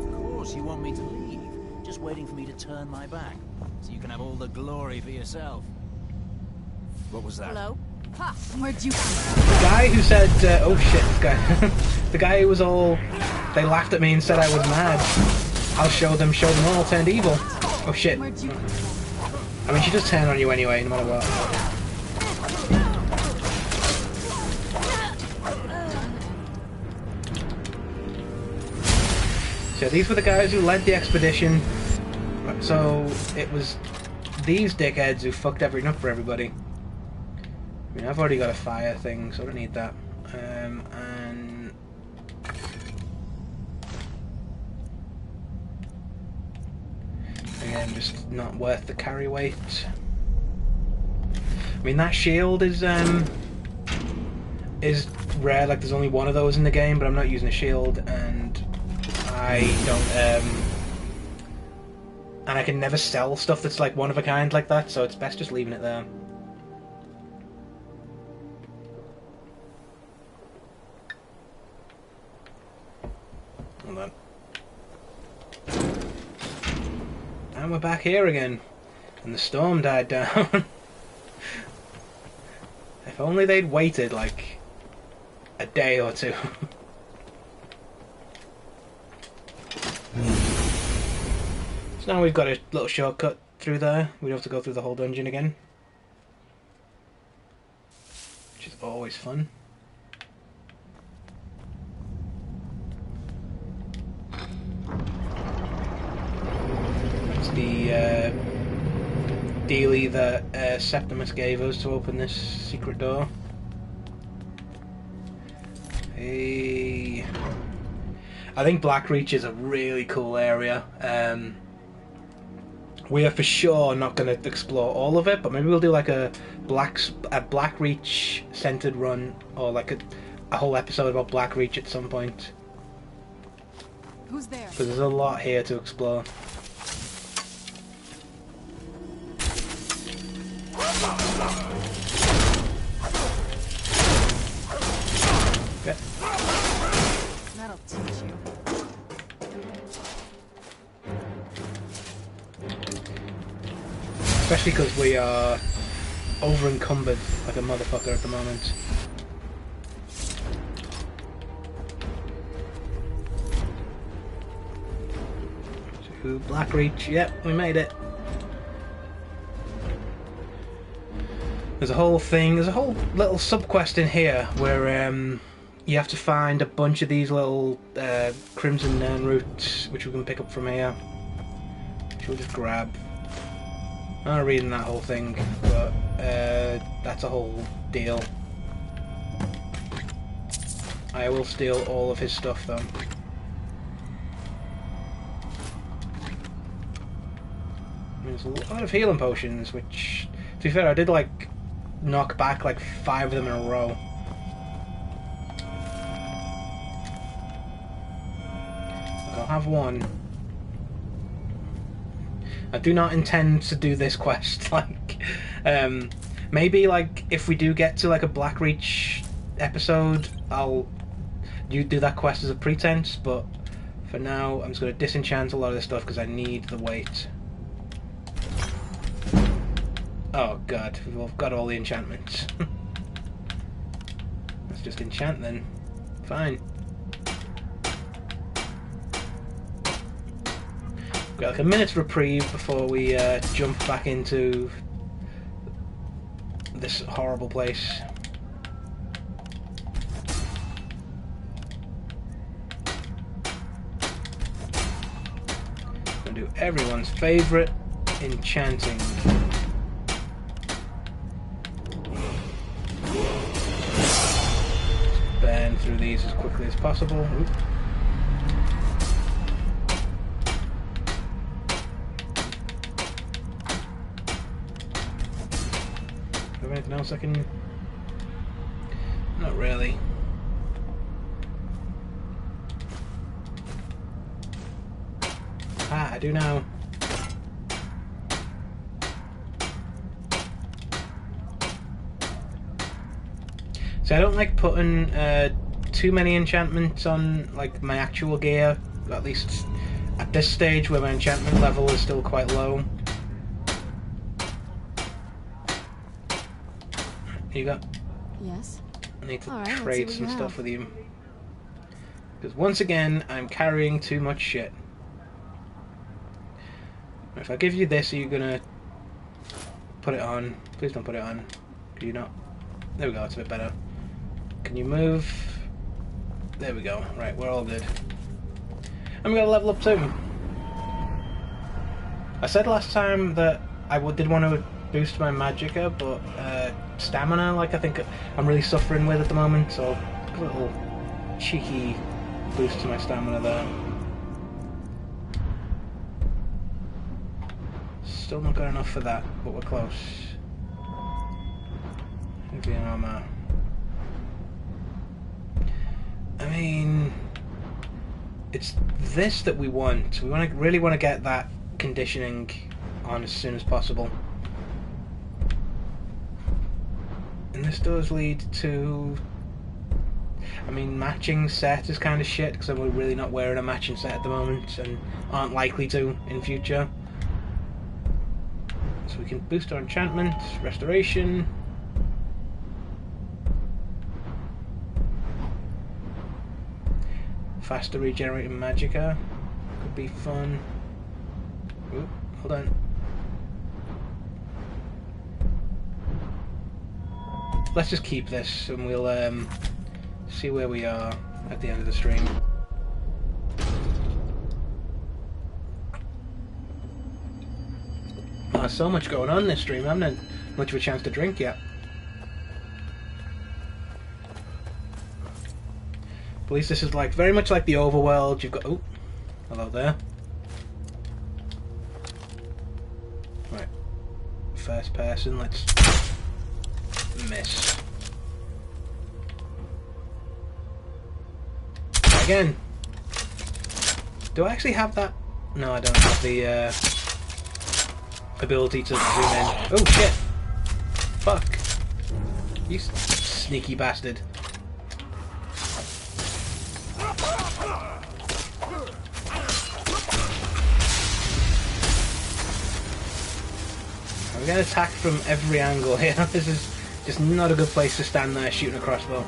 Of course you want me to leave. Just waiting for me to turn my back. So you can have all the glory for yourself. What was that? Hello? Ha! Where'd you come from? The guy who said, oh shit, this guy. The guy who was all, they laughed at me and said I was mad. I'll show them all turned evil. Oh shit. Where'd you come from? I mean, she just turned on you anyway, no matter what. So these were the guys who led the expedition. So it was these dickheads who fucked everything up for everybody. I mean, I've already got a fire thing, so I don't need that. And again, just not worth the carry weight. I mean, that shield is rare. Like, there's only one of those in the game, but I'm not using a shield, and I don't. And I can never sell stuff that's like one of a kind like that, so it's best just leaving it there. Hold on. And we're back here again. And the storm died down. If only they'd waited like a day or two. So now we've got a little shortcut through there. We don't have to go through the whole dungeon again. Which is always fun. It's the dealie that Septimus gave us to open this secret door. Hey, I think Blackreach is a really cool area. We are for sure not going to explore all of it, but maybe we'll do like a Blackreach centered run, or like a whole episode about Blackreach at some point. Who's there? Because there's a lot here to explore. Okay. That'll teach you. Especially because we are over encumbered like a motherfucker at the moment. To Blackreach, yep, we made it. There's a whole thing, there's a whole little sub-quest in here where you have to find a bunch of these little Crimson Nern roots, which we can pick up from here. Which we'll just grab. I'm not reading that whole thing, but that's a whole deal. I will steal all of his stuff though. There's a lot of healing potions, which, to be fair, I did like knock back like 5 of them in a row. have one. I do not intend to do this quest. Like, maybe like if we do get to like a Blackreach episode, I'll do that quest as a pretense. But for now, I'm just going to disenchant a lot of this stuff because I need the weight. Oh god, we've got all the enchantments. Let's just enchant then. Fine. Got like a minute's reprieve before we jump back into this horrible place. Gonna do everyone's favourite enchanting. Burn through these as quickly as possible. Oop. Anything else I can... Not really. Ah, I do now. So I don't like putting too many enchantments on like my actual gear, at least at this stage where my enchantment level is still quite low. You got? Yes. I need to All right, trade some stuff with you. Because once again, I'm carrying too much shit. If I give you this, are you gonna put it on? Please don't put it on. Can you not? There we go, it's a bit better. Can you move? There we go. Right, we're all good. I'm gonna level up too. I said last time that I did want to boost my magicka, but stamina, like I think I'm really suffering with at the moment, so a little cheeky boost to my stamina there. Still not good enough for that, but we're close. Heavy armor. I mean, it's this that we want. We really want to get that conditioning on as soon as possible. And this does lead to... I mean, matching set is kind of shit, because we're really not wearing a matching set at the moment, and aren't likely to in future. So we can boost our enchantment, restoration. Faster regenerating magicka. Could be fun. Ooh, hold on. Let's just keep this and we'll see where we are at the end of the stream. Oh, there's so much going on this stream. I haven't had much of a chance to drink yet. At least this is like very much like the overworld. You've got... Oh, hello there. Right. First person, let's... Miss. Again. Do I actually have that? No, I don't have the ability to zoom in. Oh shit! Fuck! You sneaky bastard. I'm getting attacked from every angle here. This is just not a good place to stand there shooting a crossbow.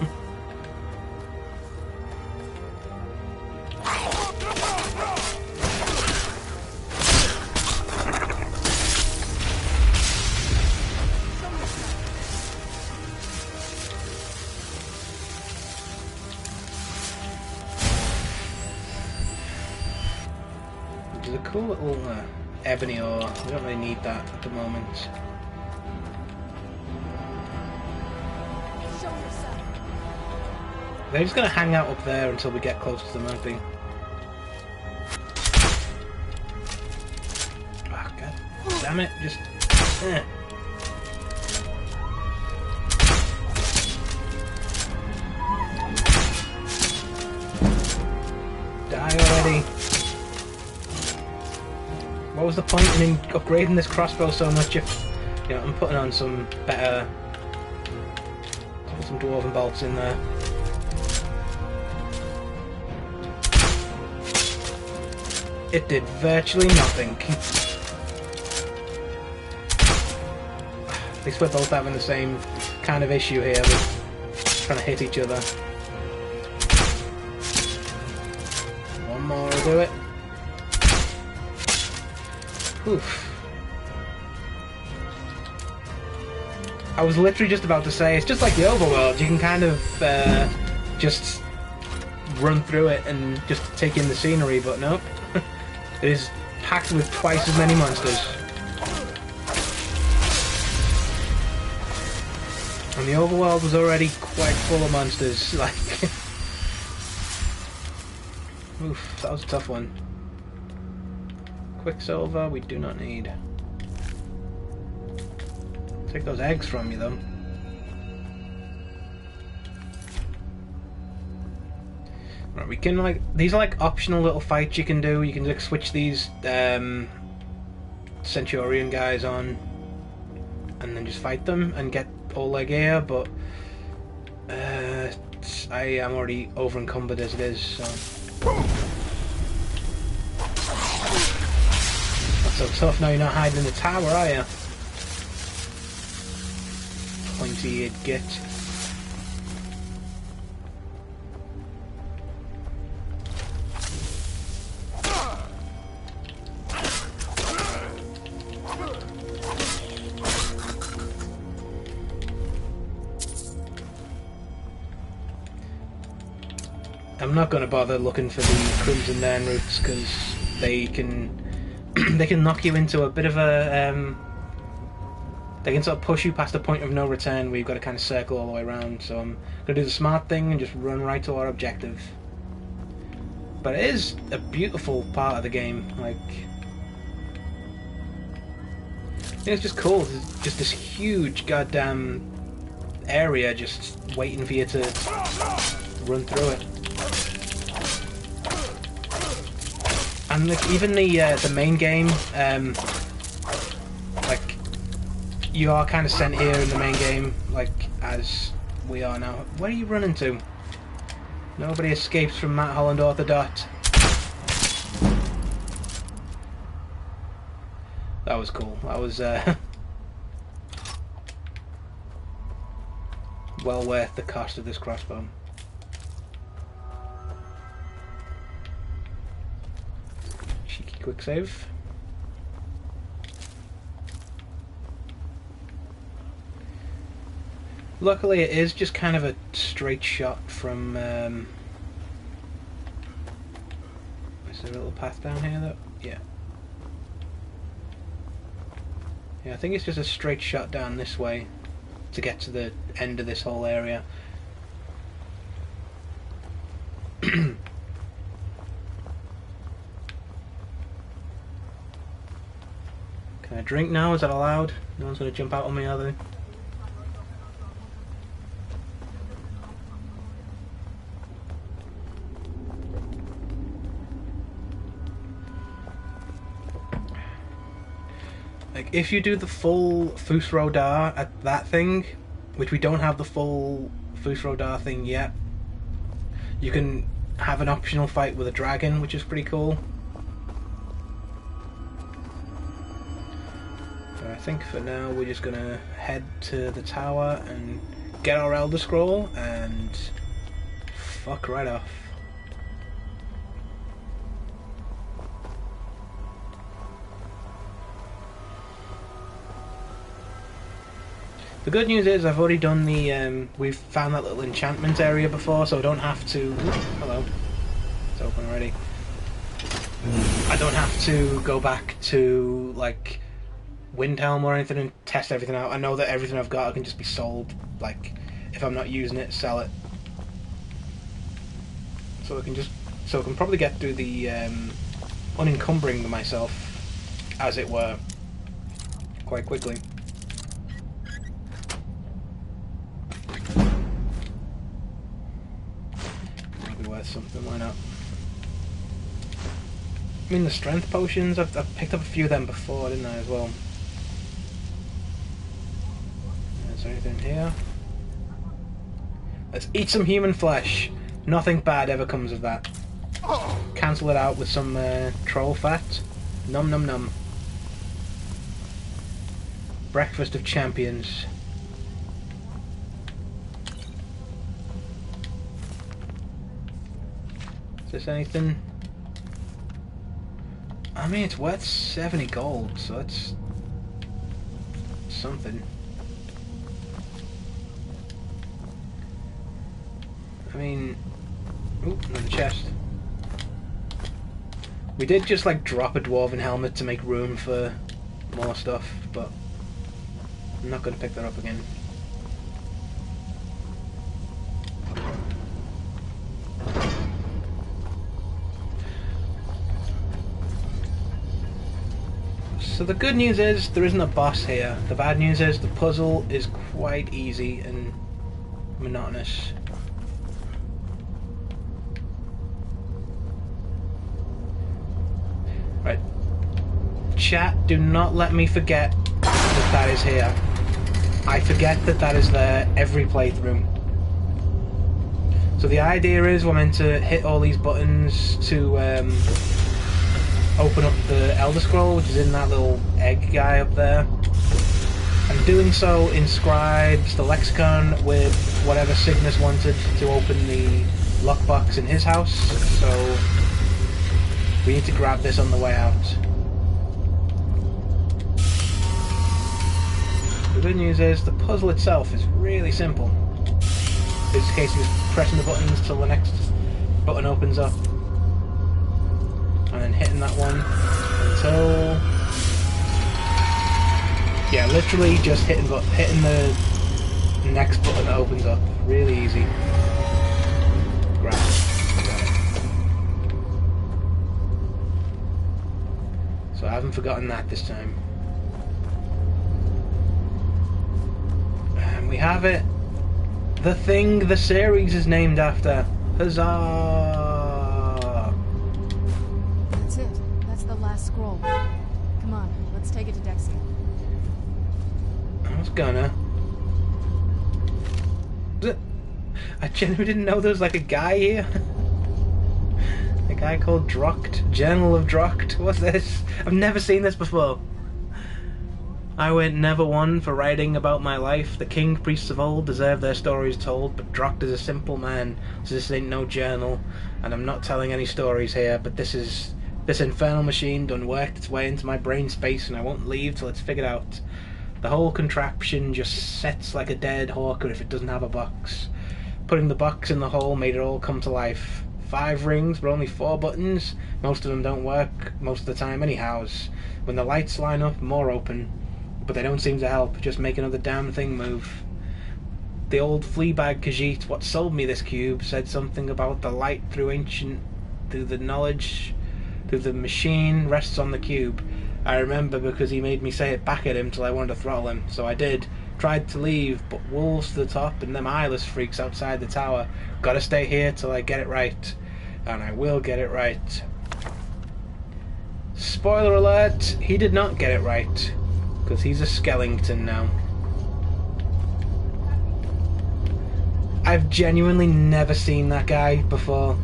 There's a cool little ebony ore. We don't really need that at the moment. They're just going to hang out up there until we get close to them, aren't they? Oh, God damn it. Just... Die already. was the point in upgrading this crossbow so much if, you know, I'm putting on some better... Put some dwarven bolts in there. It did virtually nothing. At least we're both having the same kind of issue here with trying to hit each other. One more will do it. Oof. I was literally just about to say, it's just like the overworld, you can kind of just run through it and just take in the scenery, but nope. It is packed with twice as many monsters. And the overworld was already quite full of monsters, like... Oof, that was a tough one. Quicksilver, we do not need. Take those eggs from you, though. Right, we can, like... These are, like, optional little fights you can do. You can, like, switch these, Centurion guys on. And then just fight them and get all their gear, but... I am already over-encumbered as it is, so... Not so tough now you're not hiding in the tower, are you? Pointy-eared git. I'm not going to bother looking for the Crimson Nairn routes because they can they can knock you into a bit of a they can sort of push you past the point of no return where you've got to kind of circle all the way around. So I'm going to do the smart thing and just run right to our objective. But it is a beautiful part of the game. Like, it's just cool. There's just this huge goddamn area just waiting for you to run through it. And like, even the main game, like, you are kind of sent here in the main game, like as we are now. Where are you running to? Nobody escapes from Matt Holland Orthodot. That was cool. That was well worth the cost of this crossbow. Cheeky quick save. Luckily it is just kind of a straight shot from is there a little path down here though? Yeah. Yeah, I think it's just a straight shot down this way to get to the end of this whole area. Can I drink now? Is that allowed? No one's going to jump out on me, are they? Like, if you do the full Fus Rodar at that thing, which we don't have the full Fus Rodar thing yet, you can have an optional fight with a dragon, which is pretty cool. But I think for now we're just gonna head to the tower and get our Elder Scroll and fuck right off. The good news is I've already done the, we've found that little enchantment area before, so I don't have to... Hello. It's open already. I don't have to go back to, like, Windhelm or anything and test everything out. I know that everything I've got can just be sold, like, if I'm not using it, sell it. So I can probably get through the, unencumbering myself, as it were, quite quickly. Worth something, why not? I mean, the strength potions, I've picked up a few of them before, didn't I, as well? Is there anything here? Let's eat some human flesh. Nothing bad ever comes of that. Cancel it out with some troll fat. Num num num. Breakfast of champions. Is this anything? I mean, it's worth 70 gold, so that's something. I mean, ooh, another chest. We did just like drop a dwarven helmet to make room for more stuff, but I'm not going to pick that up again. So the good news is there isn't a boss here. The bad news is the puzzle is quite easy and monotonous. Right. Chat, do not let me forget that that is here. I forget that that is there every playthrough. So the idea is we're meant to hit all these buttons to open up the Elder Scroll, which is in that little egg guy up there. And doing so inscribes the lexicon with whatever Cygnus wanted to open the lockbox in his house. So we need to grab this on the way out. The good news is the puzzle itself is really simple. It's a case of just pressing the buttons till the next button opens up. And then hitting that one until... yeah, literally just hitting the next button that opens up. Really easy. Grab it. Got it. So I haven't forgotten that this time. And we have it. The thing the series is named after. Huzzah! That's it. That's the last scroll. Come on, let's take it to Dexia. I was gonna. I genuinely didn't know there was like a guy here. A guy called Droct. Journal of Droct. What's this? I've never seen this before. I went never one for writing about my life. The king priests of old deserve their stories told, but Droct is a simple man, so this ain't no journal, and I'm not telling any stories here, but this infernal machine done worked its way into my brain space, and I won't leave till it's figured out. The whole contraption just sets like a dead hawker if it doesn't have a box. Putting the box in the hole made it all come to life. 5 rings, but only 4 buttons. Most of them don't work most of the time anyhows. When the lights line up, more open. But they don't seem to help, just make another damn thing move. The old Fleabag Khajiit, what sold me this cube, said something about the light through the knowledge, through the machine, rests on the cube. I remember because he made me say it back at him till I wanted to throttle him, so I did. Tried to leave, but wolves to the top and them eyeless freaks outside the tower. Gotta stay here till I get it right. And I will get it right. Spoiler alert, he did not get it right. Because he's a skeleton now. I've genuinely never seen that guy before.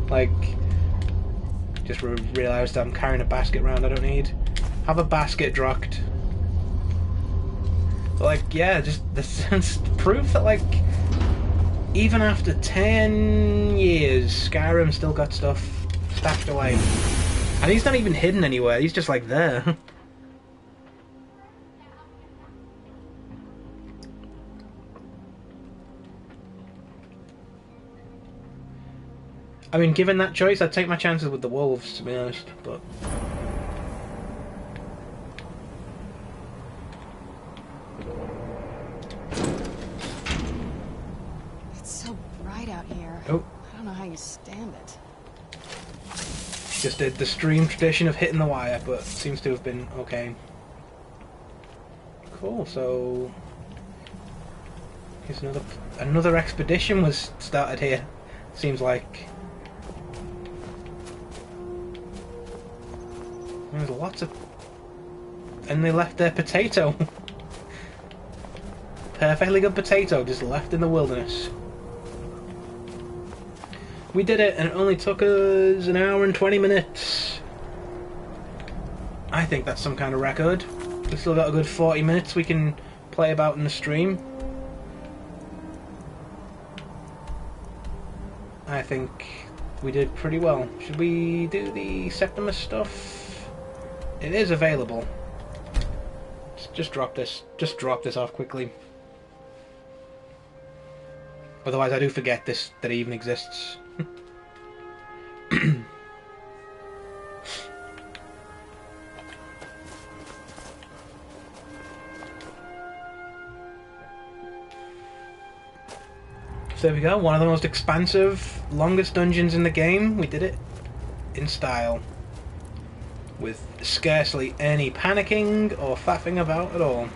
Like, just realised I'm carrying a basket around I don't need. Have a basket, Droct. But like, yeah, just this proof that like, even after 10 years, Skyrim still got stuff stacked away. And he's not even hidden anywhere, he's just like there. I mean, given that choice, I'd take my chances with the wolves, to be honest, but... It's so bright out here. Oh. I don't know how you stand it. Just did the stream tradition of hitting the wire, but seems to have been okay. Cool, so... here's another expedition was started here, seems like. There's lots of... And they left their potato. Perfectly good potato just left in the wilderness. We did it, and it only took us an hour and 20 minutes. I think that's some kind of record. We've still got a good 40 minutes we can play about in the stream. I think we did pretty well. Should we do the Septimus stuff? It is available. Just drop this. Just drop this off quickly. Otherwise I do forget that it even exists. So there we go, one of the most expansive, longest dungeons in the game. We did it in style. With scarcely any panicking or faffing about at all.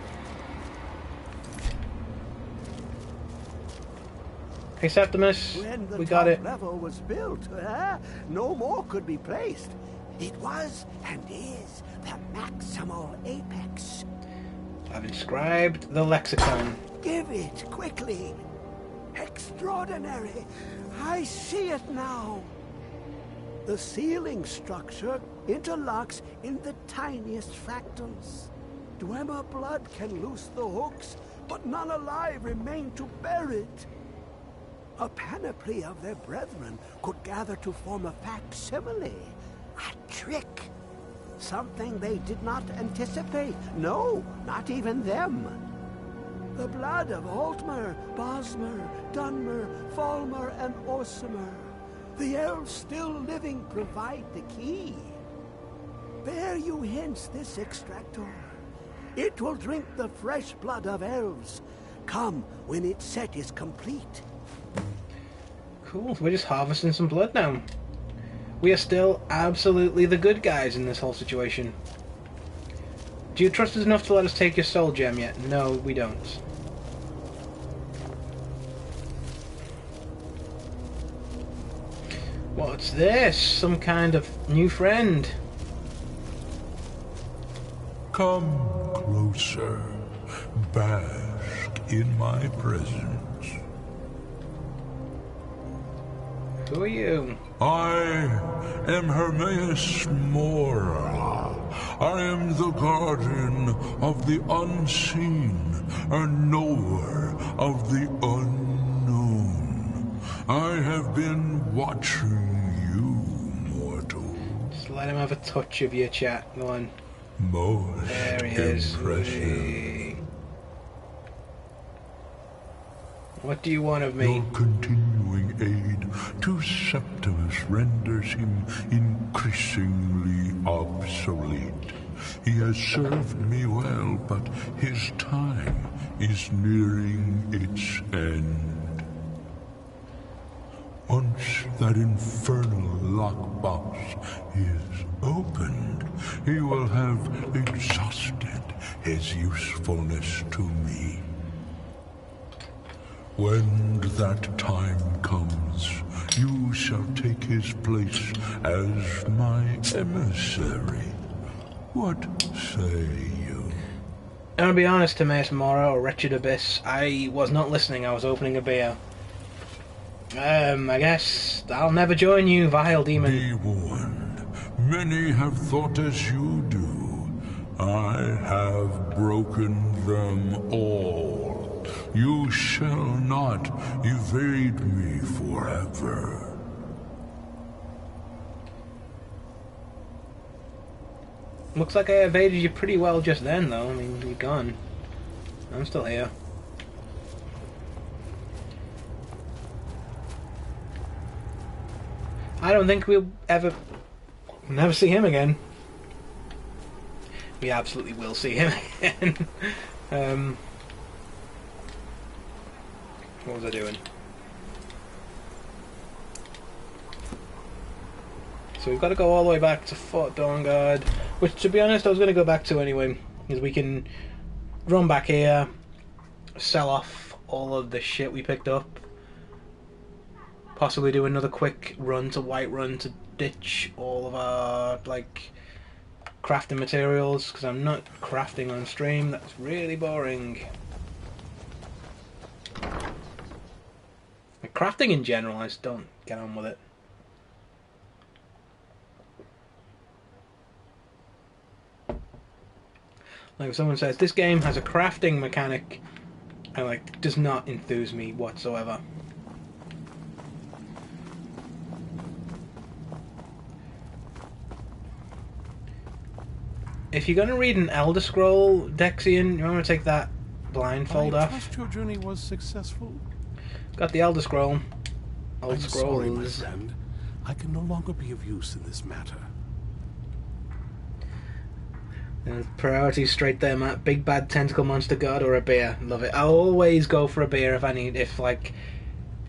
Hey Septimus, we got it. When the top level was built, no more could be placed. It was and is the maximal apex. I've inscribed the lexicon. Give it quickly. Extraordinary. I see it now. The ceiling structure interlocks in the tiniest fractals. Dwemer blood can loose the hooks, but none alive remain to bear it. A panoply of their brethren could gather to form a facsimile. A trick. Something they did not anticipate. No, not even them. The blood of Altmer, Bosmer, Dunmer, Falmer, and Orsimer. The elves still living provide the key. Bear you hence this extractor. It will drink the fresh blood of elves. Come when its set is complete. Cool, we're just harvesting some blood now. We are still absolutely the good guys in this whole situation. Do you trust us enough to let us take your soul gem yet? No, we don't. What's this? Some kind of new friend. Come closer. Bask in my presence. Who are you? I am Hermaeus Mora. I am the guardian of the unseen, a knower of the unknown. I have been watching you, mortal. Just let him have a touch of your chat. Go on. Most there he is. impressive. Hey. What do you want of me? Your continuing aid to Septimus renders him increasingly obsolete. He has served me well, but his time is nearing its end. Once that infernal lockbox is opened, he will have exhausted his usefulness to me. When that time comes, you shall take his place as my emissary. What say you? I'm gonna be honest, Hermaeus Mora, or Wretched Abyss, I was not listening, I was opening a beer. I guess I'll never join you, vile demon. Be warned. Many have thought as you do. I have broken them all. You shall not evade me forever. Looks like I evaded you pretty well just then, though. I mean, you're gone. I'm still here. I don't think we'll never see him again. We absolutely will see him again. What was I doing? So we've got to go all the way back to Fort Dawnguard, which, to be honest, I was going to go back to anyway, because we can run back here, sell off all of the shit we picked up, possibly do another quick run to Whiterun to ditch all of our, like, crafting materials, because I'm not crafting on stream. That's really boring. Like, crafting in general, I just don't get on with it. Like if someone says this game has a crafting mechanic, I like does not enthuse me whatsoever. If you're gonna read an Elder Scroll, Dexian, you want to take that blindfold off? I trust your journey was successful. Got the Elder Scroll. I'm sorry, my friend. I can no longer be of use in this matter. Priorities straight there, Matt. Big bad tentacle monster god or a beer. Love it. I'll always go for a beer if I need. If like,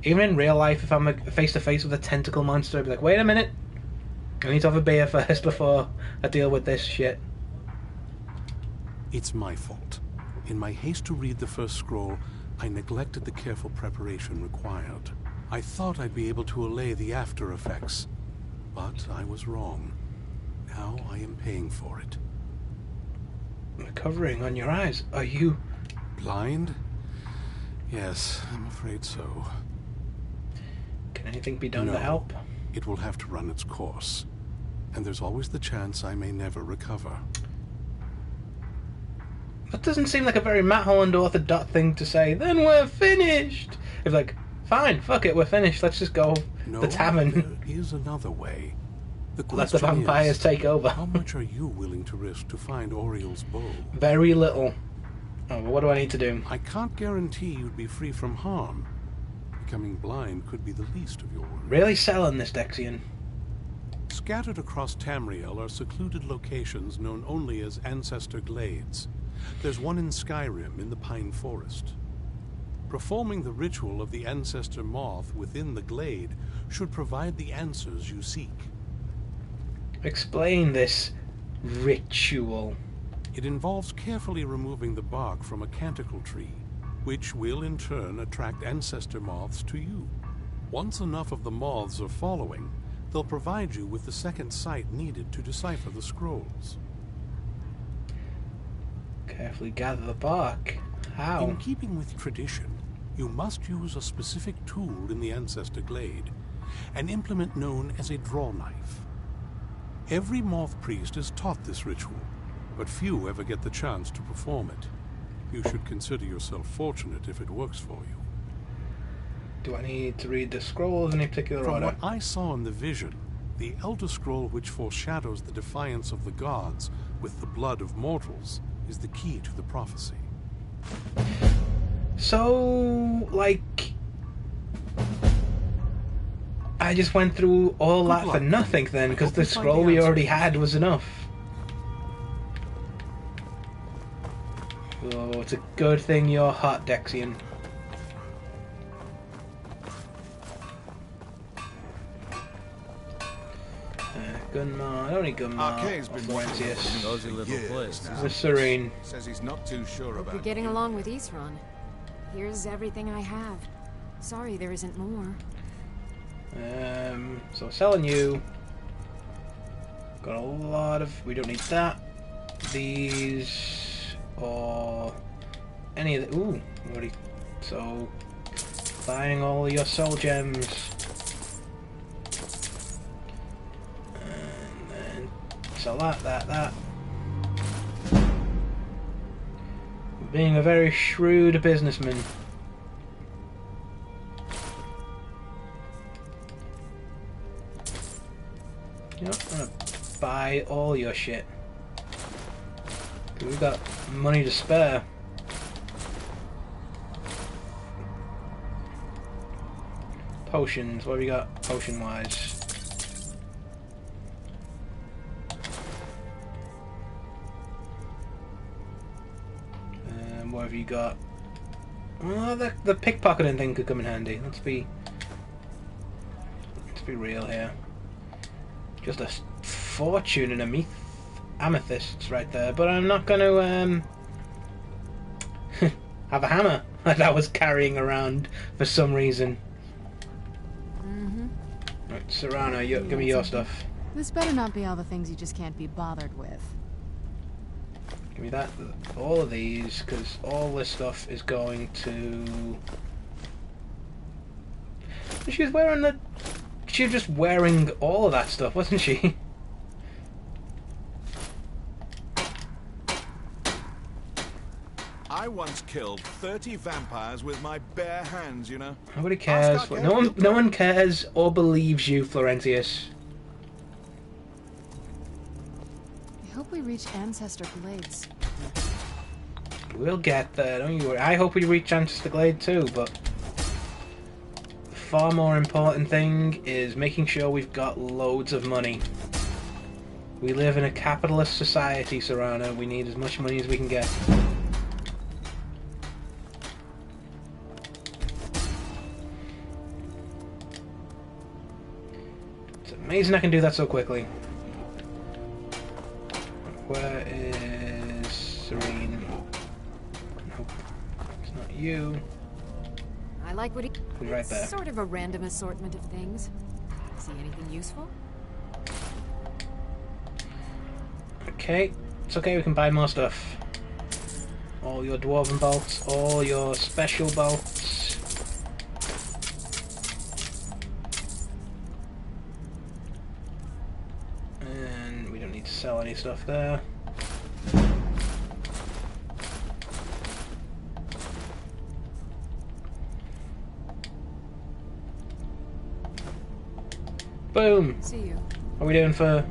even in real life, if I'm face to face with a tentacle monster, I'd be like, wait a minute, I need to have a beer first before I deal with this shit. It's my fault. In my haste to read the first scroll, I neglected the careful preparation required. I thought I'd be able to allay the after effects, but I was wrong. Now I am paying for it. Covering on your eyes. Are you blind? Yes, I'm afraid so. Can anything be done No, to help? It will have to run its course. And there's always the chance I may never recover. That doesn't seem like a very Matt Holland author thing to say. Then we're finished. It's like, fine, fuck it, we're finished. Let's just go No, the tavern. There is another way. Let the vampires take over. How much are you willing to risk to find Oriel's bow? Very little. Oh, well, what do I need to do? I can't guarantee you'd be free from harm. Becoming blind could be the least of your worries. Really selling this, Dexian. Scattered across Tamriel are secluded locations known only as Ancestor Glades. There's one in Skyrim in the Pine Forest. Performing the ritual of the Ancestor Moth within the glade should provide the answers you seek. Explain this ritual. It involves carefully removing the bark from a canticle tree, which will in turn attract ancestor moths to you. Once enough of the moths are following, they'll provide you with the second sight needed to decipher the scrolls. Carefully gather the bark. How? In keeping with tradition, you must use a specific tool in the Ancestor Glade, an implement known as a draw knife. Every moth priest is taught this ritual, but few ever get the chance to perform it. You should consider yourself fortunate if it works for you. Do I need to read the scrolls in any particular order? From what I saw in the vision, the Elder Scroll which foreshadows the defiance of the gods with the blood of mortals is the key to the prophecy. So, like, I just went through all that for nothing then, because the scroll we already had was enough. Oh, it's a good thing you're hot, Dexian. Gunmar, I don't need Gunmar. Arcade's been waiting Cozy little place. The Serene. Says he's not too sure Hope about you're getting along with Isran. Here's everything I have. Sorry there isn't more. So selling you. Got a lot of. We don't need that. These or any of the. Ooh, already. So buying all your soul gems. And then sell that. Being a very shrewd businessman. You know, I'm gonna buy all your shit. We've got money to spare. Potions, what have we got potion wise? What have you got? Well, the pickpocketing thing could come in handy. Let's be real here. Just a fortune and a amethysts right there, but I'm not going to have a hammer that I was carrying around for some reason. Right, Serrano, give me your stuff. This better not be all the things you just can't be bothered with. Give me that, all of these, because all this stuff is going to... She was wearing the... She was just wearing all of that stuff, wasn't she? I once killed 30 vampires with my bare hands, you know. Nobody cares. No one cares or believes you, Florentius. I hope we reach Ancestor Glades. We'll get there, don't you worry. I hope we reach Ancestor Glade too, but the far more important thing is making sure we've got loads of money. We live in a capitalist society, Serrano. We need as much money as we can get. It's amazing I can do that so quickly. Where is Serene? Nope, it's not you. I like what he... He's right there. Sort of a random assortment of things. See anything useful? Okay, it's okay, we can buy more stuff. All your dwarven bolts, all your special bolts. And we don't need to sell any stuff there. Boom! See you. What are we doing for...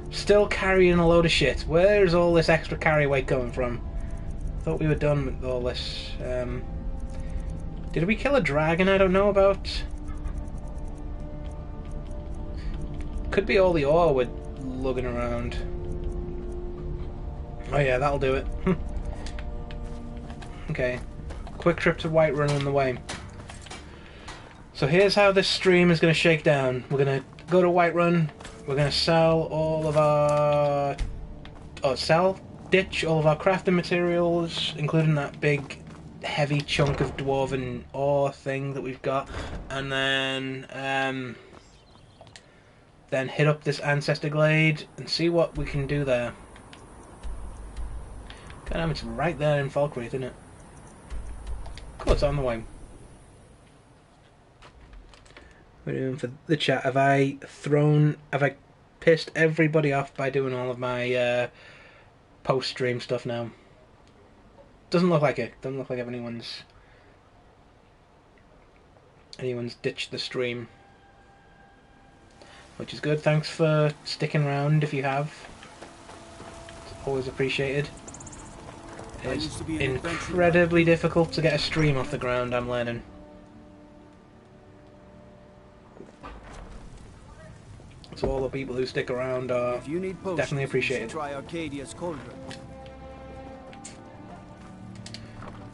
Still carrying a load of shit. Where's all this extra carry weight coming from? Thought we were done with all this. Did we kill a dragon I don't know about? Could be all the ore we're lugging around. Oh yeah, that'll do it. Okay. Quick trip to Whiterun on the way. So here's how this stream is going to shake down. We're going to go to Whiterun. We're going to sell all of our... ditch all of our crafting materials, including that big, heavy chunk of dwarven ore thing that we've got. And then hit up this Ancestor Glade and see what we can do there. God damn, it's right there in Falkreath, isn't it? Cool, it's on the way. We're doing for the chat. Have I pissed everybody off by doing all of my post-stream stuff now? Doesn't look like it. Doesn't look like anyone's ditched the stream, which is good. Thanks for sticking around if you have. It's always appreciated. It's incredibly difficult to get a stream off the ground, I'm learning. So all the people who stick around are definitely appreciated. Try Arcadia's cauldron.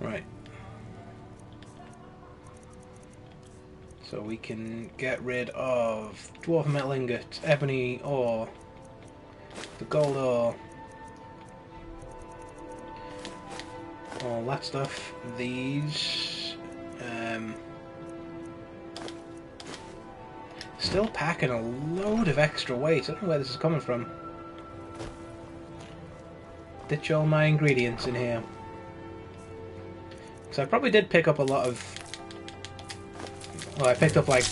Right. So we can get rid of dwarf metal ingot, ebony ore, the gold ore, all that stuff. These. Still packing a load of extra weight. I don't know where this is coming from. Ditch all my ingredients in here. So I probably did pick up a lot of... Well, I picked up like...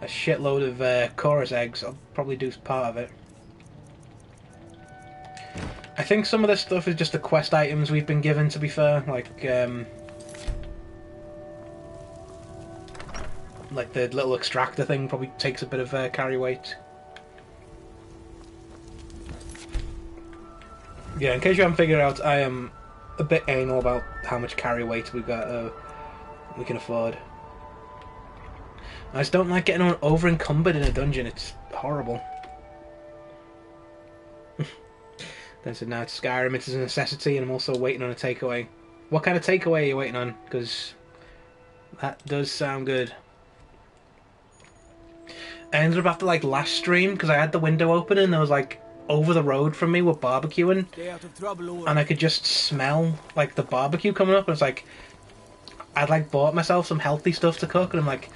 a shitload of chorus eggs. I'll probably do part of it. I think some of this stuff is just the quest items we've been given, to be fair. Like the little extractor thing probably takes a bit of carry weight. Yeah, in case you haven't figured out, I am a bit anal about how much carry weight we can afford. I just don't like getting over encumbered in a dungeon. It's horrible. Then said, now it's Skyrim, it's a necessity, and I'm also waiting on a takeaway. What kind of takeaway are you waiting on? Because that does sound good. I ended up after last stream because I had the window open and there was over the road from me were barbecuing, and I could just smell the barbecue coming up. And it's I'd bought myself some healthy stuff to cook, and I'm like,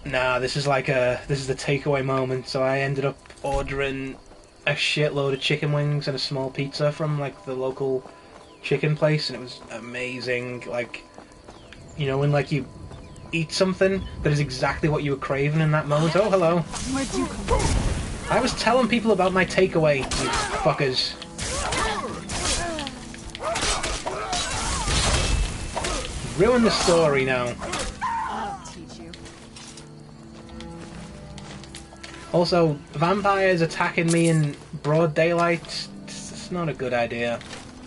nah, this is the takeaway moment. So I ended up ordering a shitload of chicken wings and a small pizza from like the local chicken place, and it was amazing. Like, you know, when like you eat something that is exactly what you were craving in that moment. Oh, hello. Where'd you come from? I was telling people about my takeaway, you fuckers. Ruin the story now. I'll teach you. Also, vampires attacking me in broad daylight, it's not a good idea.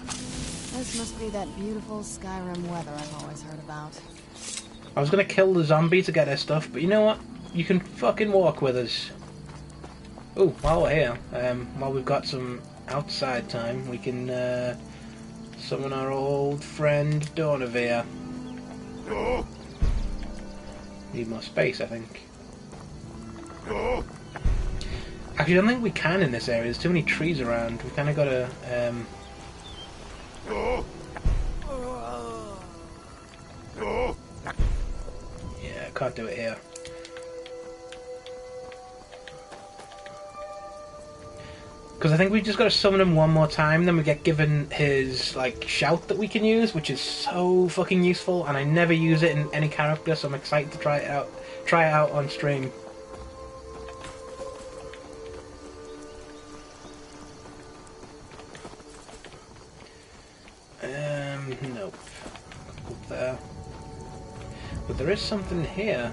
This must be that beautiful Skyrim weather I've always heard about. I was gonna kill the zombie to get her stuff, but you know what? You can fucking walk with us. Oh, while we're here, while we've got some outside time, we can summon our old friend Dornavir. Need more space, I think. Actually, I don't think we can in this area. There's too many trees around. We kind of got to. Yeah, I can't do it here. Because I think we just got to summon him one more time, then we get given his like shout that we can use, which is so fucking useful, and I never use it in any character, so I'm excited to try it out. Try it out on stream. Nope. Up there. But there is something here.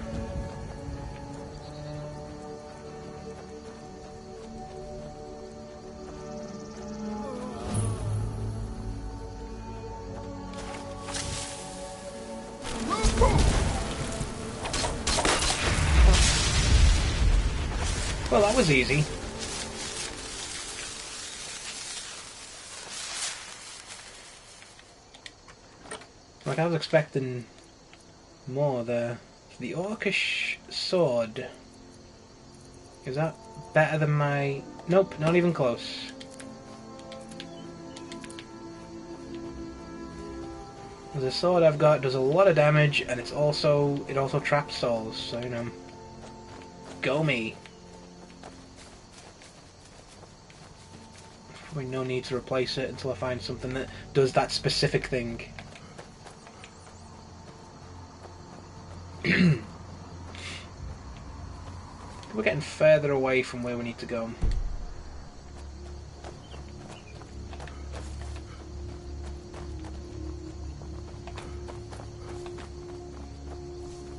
Well, that was easy. Like, I was expecting more there. The Orcish sword. Is that better than my... Nope, not even close. The sword I've got does a lot of damage, and it also traps souls, so you know. Go me. Probably no need to replace it until I find something that does that specific thing. We're getting further away from where we need to go.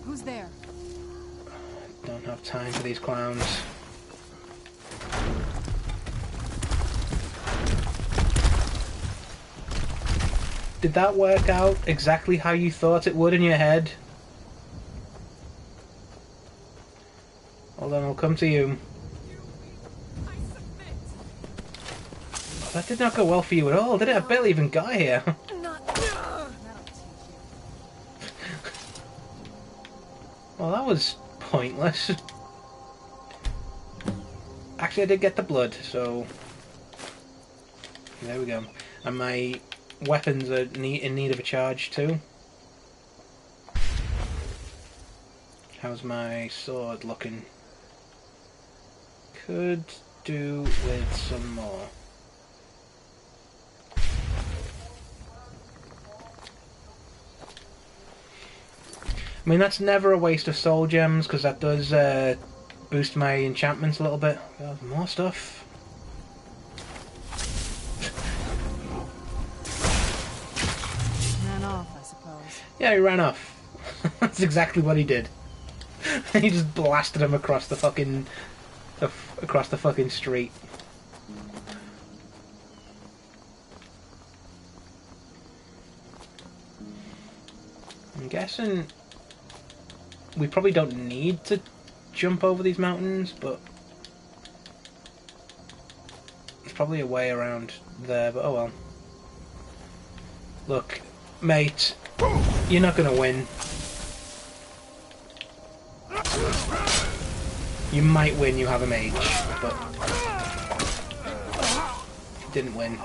Who's there? Don't have time for these clowns. Did that work out exactly how you thought it would in your head? Hold on, I'll come to you. Oh, that did not go well for you at all, did it? I barely even got here. Well, that was pointless. Actually, I did get the blood, so... There we go. And my weapons are in need of a charge too. How's my sword looking? Could do with some more. I mean, that's never a waste of soul gems, because that does boost my enchantments a little bit. More stuff. Ran off, I suppose. Yeah, he ran off. That's exactly what he did. He just blasted him across the fucking street. I'm guessing we probably don't need to jump over these mountains, but there's probably a way around there, but oh well. Look, mate, you're not gonna win. You might win, you have a mage, but didn't win.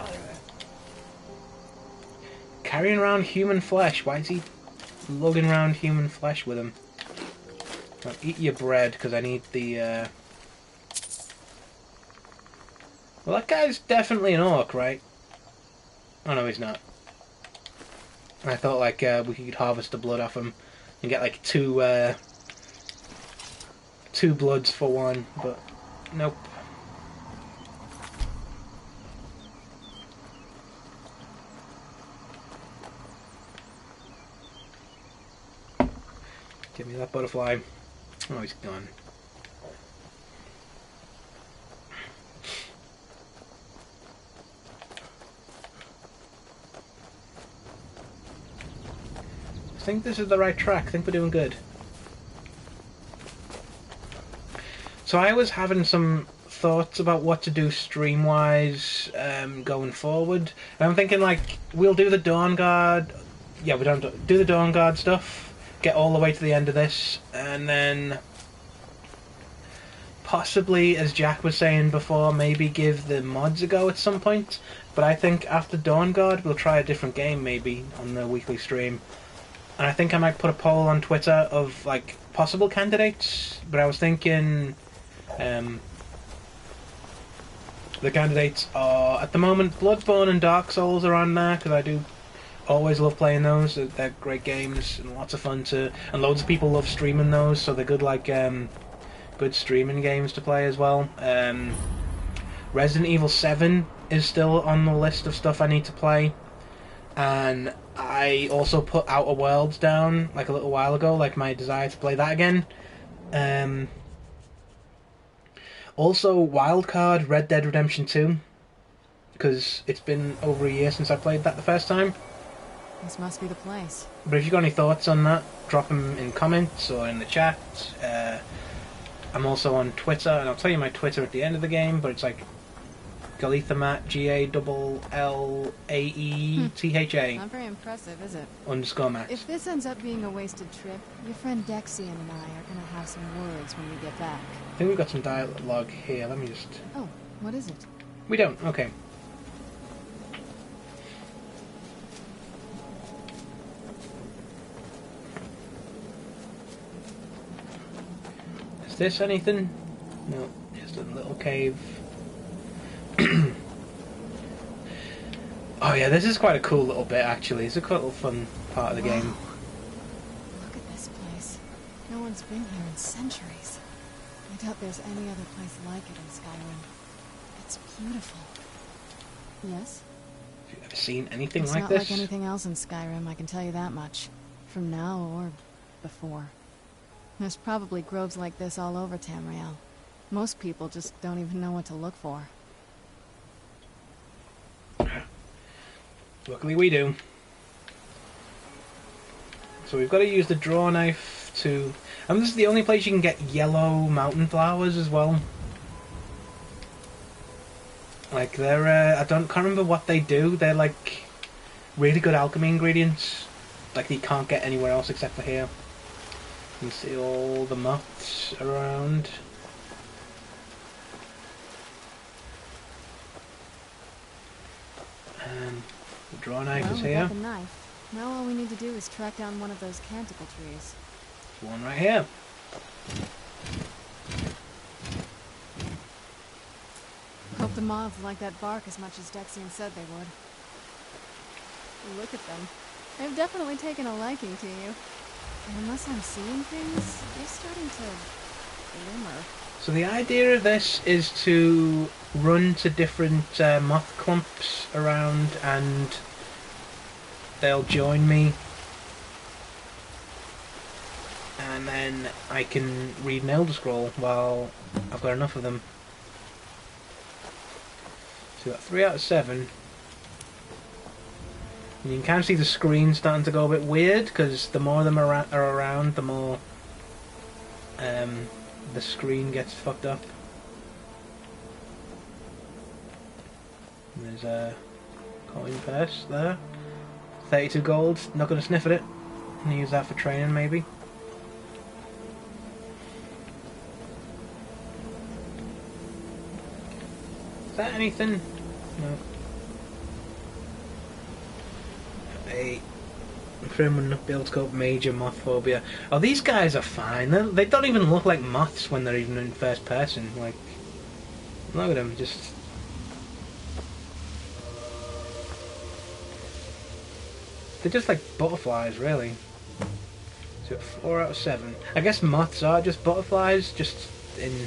Carrying around human flesh, why is he lugging around human flesh with him? Well, eat your bread, because I need the Well, that guy's definitely an orc, right? Oh no, he's not. I thought like we could harvest the blood off him and get like two bloods for one, but nope. Give me that butterfly. Oh, he's gone. I think this is the right track. I think we're doing good. So I was having some thoughts about what to do stream-wise going forward. And I'm thinking like we'll do the Dawn Guard. Yeah, we don't do the Dawn Guard stuff. Get all the way to the end of this, and then possibly, as Jack was saying before, maybe give the mods a go at some point. But I think after Dawn Guard, we'll try a different game maybe on the weekly stream. And I think I might put a poll on Twitter of like possible candidates. But I was thinking the candidates are at the moment Bloodborne and Dark Souls are on there because I do always love playing those. They're great games and lots of fun to, and loads of people love streaming those, so they're good like good streaming games to play as well. Resident Evil 7 is still on the list of stuff I need to play, and I also put Outer Worlds down like a little while ago, like my desire to play that again. Also Wildcard Red Dead Redemption 2, because it's been over a year since I played that the first time. This must be the place. But if you've got any thoughts on that, drop them in comments or in the chat. I'm also on Twitter, and I'll tell you my Twitter at the end of the game, but it's like Galithamat, GALLAETHA. Not very impressive, is it? _Max. If this ends up being a wasted trip, your friend Dexian and I are going to have some words when we get back. I think we've got some dialogue here. Let me just... Oh, what is it? We don't. Okay. Is this anything? No, just a little cave. Oh yeah, this is quite a cool little bit actually. It's a quite little fun part of the game. Look at this place. No one's been here in centuries. I doubt there's any other place like it in Skyrim. It's beautiful. Yes? Have you ever seen anything like this? It's not like anything else in Skyrim, I can tell you that much. From now or before. There's probably groves like this all over Tamriel. Most people just don't even know what to look for. Luckily we do. So we've got to use the draw knife to... And this is the only place you can get yellow mountain flowers as well. Like they're... can't remember what they do. They're like really good alchemy ingredients. Like you can't get anywhere else except for here. You can see all the moths around. And the draw knife is here. Got the knife. Now all we need to do is track down one of those canticle trees. There's one right here. Hope the moths like that bark as much as Dexian said they would. Look at them. They've definitely taken a liking to you. And unless I'm seeing things, they're starting to glimmer. So the idea of this is to run to different moth clumps around and they'll join me. And then I can read an Elder Scroll while I've got enough of them. So we've got 3 out of 7. And you can kind of see the screen starting to go a bit weird because the more of them are around, the more the screen gets fucked up. And there's a coin purse there. 32 gold. Not going to sniff at it. I'm going to use that for training maybe. Is that anything? No. I'm afraid I'm not be able to cope major moth phobia. Oh, these guys are fine. They don't even look like moths when they're even in first person. Like, look at them, just They're just like butterflies, really. So 4 out of 7. I guess moths are just butterflies, just in...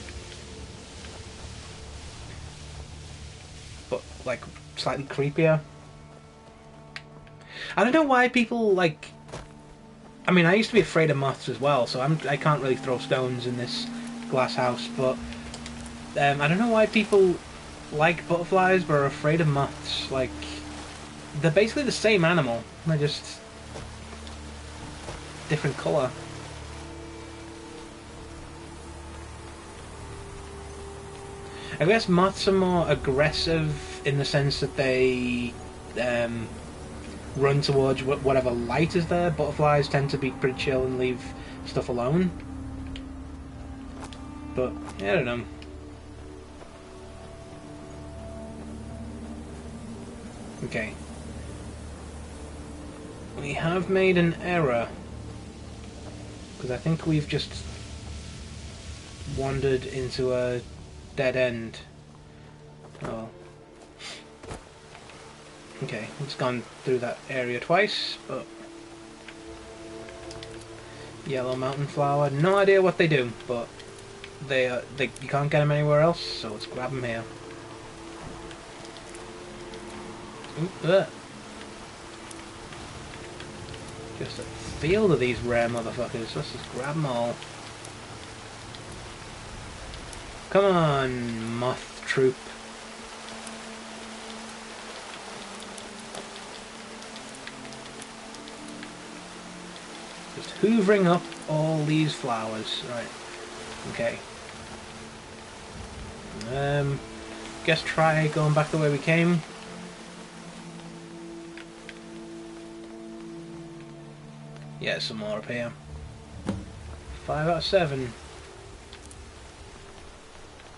but, like, slightly creepier. I don't know why people, like... I mean, I used to be afraid of moths as well, so I can't really throw stones in this glass house, but... I don't know why people like butterflies but are afraid of moths. Like, they're basically the same animal. They're just different colour. I guess moths are more aggressive in the sense that they run towards whatever light is there. Butterflies tend to be pretty chill and leave stuff alone. But, yeah, I don't know. Okay. We have made an error. Because I think we've just wandered into a dead end. Oh. Okay, it's gone through that area twice, but... Yellow mountain flower, no idea what they do, but you can't get them anywhere else, so let's grab them here. Ooh, just a field of these rare motherfuckers. Let's just grab them all. Come on, moth troop. Just hoovering up all these flowers. Right. Okay. Guess try going back the way we came. Yeah, some more up here. 5 out of 7.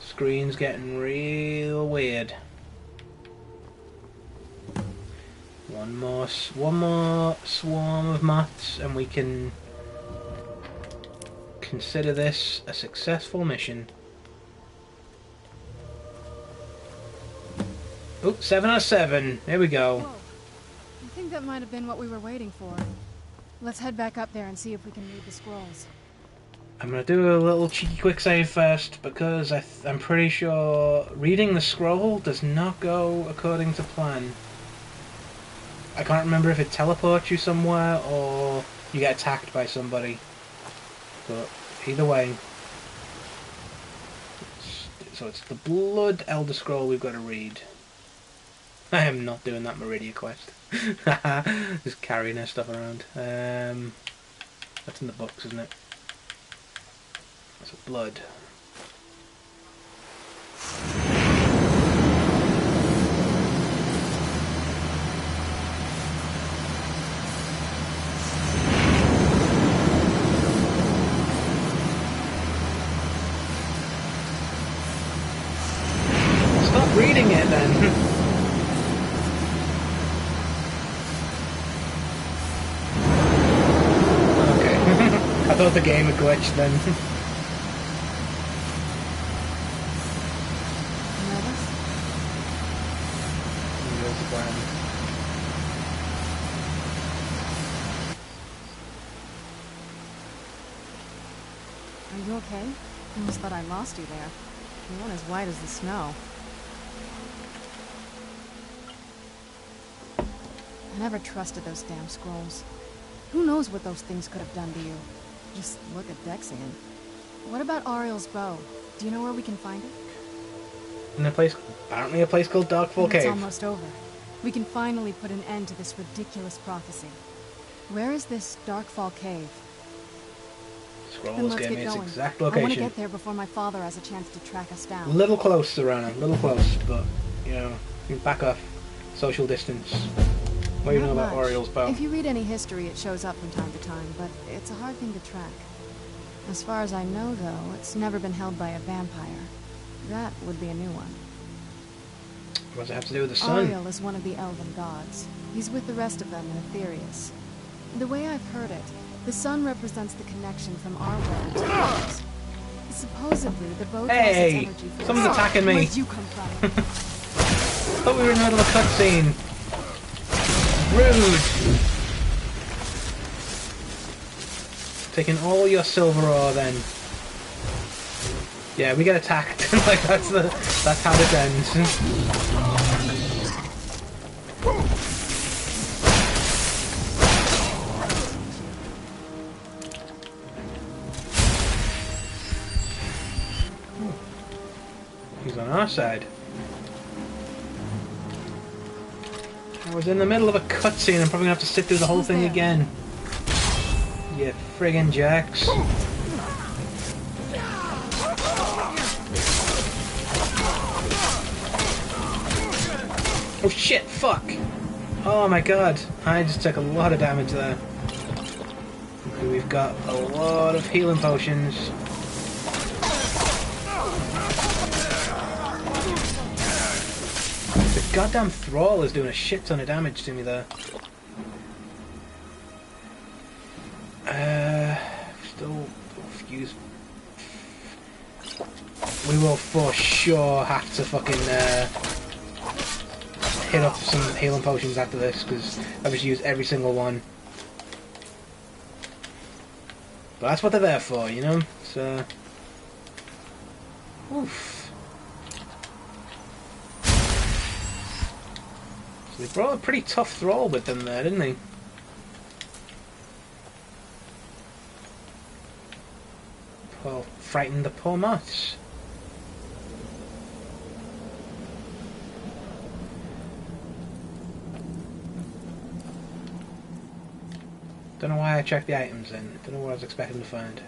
Screen's getting real weird. One more swarm of moths, and we can consider this a successful mission. Oh, 7 out of 7. There we go. Whoa. I think that might have been what we were waiting for. Let's head back up there and see if we can read the scrolls. I'm going to do a little cheeky quick save first, because I'm pretty sure reading the scroll does not go according to plan. I can't remember if it teleports you somewhere or you get attacked by somebody. But either way. So it's the Blood Elder Scroll we've got to read. I am not doing that Meridia quest. Just carrying her stuff around. That's in the books, isn't it? That's a blood. Stop reading it then. I thought the game had glitched then. Nervous? There's the plan. Are you okay? I almost thought I lost you there. You went as white as the snow. I never trusted those damn scrolls. Who knows what those things could have done to you? Just look at Dexian. What about Ariel's bow? Do you know where we can find it? In a place, apparently a place called Darkfall Cave. It's almost over. We can finally put an end to this ridiculous prophecy. Where is this Darkfall Cave? Scrolls gave me its exact location. I want to get there before my father has a chance to track us down. Little close, Serrano. Little close, but you know, you back off. Social distance. What do you know about Ariel's bow? If you read any history, it shows up from time to time, but it's a hard thing to track. As far as I know, though, it's never been held by a vampire. That would be a new one. What does it have to do with the sun? Ariel is one of the elven gods. He's with the rest of them in Aetherius. The way I've heard it, the sun represents the connection from our world to theirs. Supposedly, the bow draws its energy from someone's attacking me. Where'd you come from? I thought we were in the middle of a cutscene. Rude. Taking all your silver ore then. Yeah, we get attacked. Like that's how this ends. He's on our side. I was in the middle of a cutscene. I'm probably gonna have to sit through the whole thing again. You friggin' jacks. Oh shit, fuck! Oh my god, I just took a lot of damage there. We've got a lot of healing potions. The goddamn thrall is doing a shit ton of damage to me there. Still fuse. We will for sure have to fucking hit up some healing potions after this, because I've just used every single one. But that's what they're there for, you know? So... oof. So they brought a pretty tough thrall with them there, didn't they? Well, frightened the poor moths. Don't know why I checked the items then. Don't know what I was expecting to find.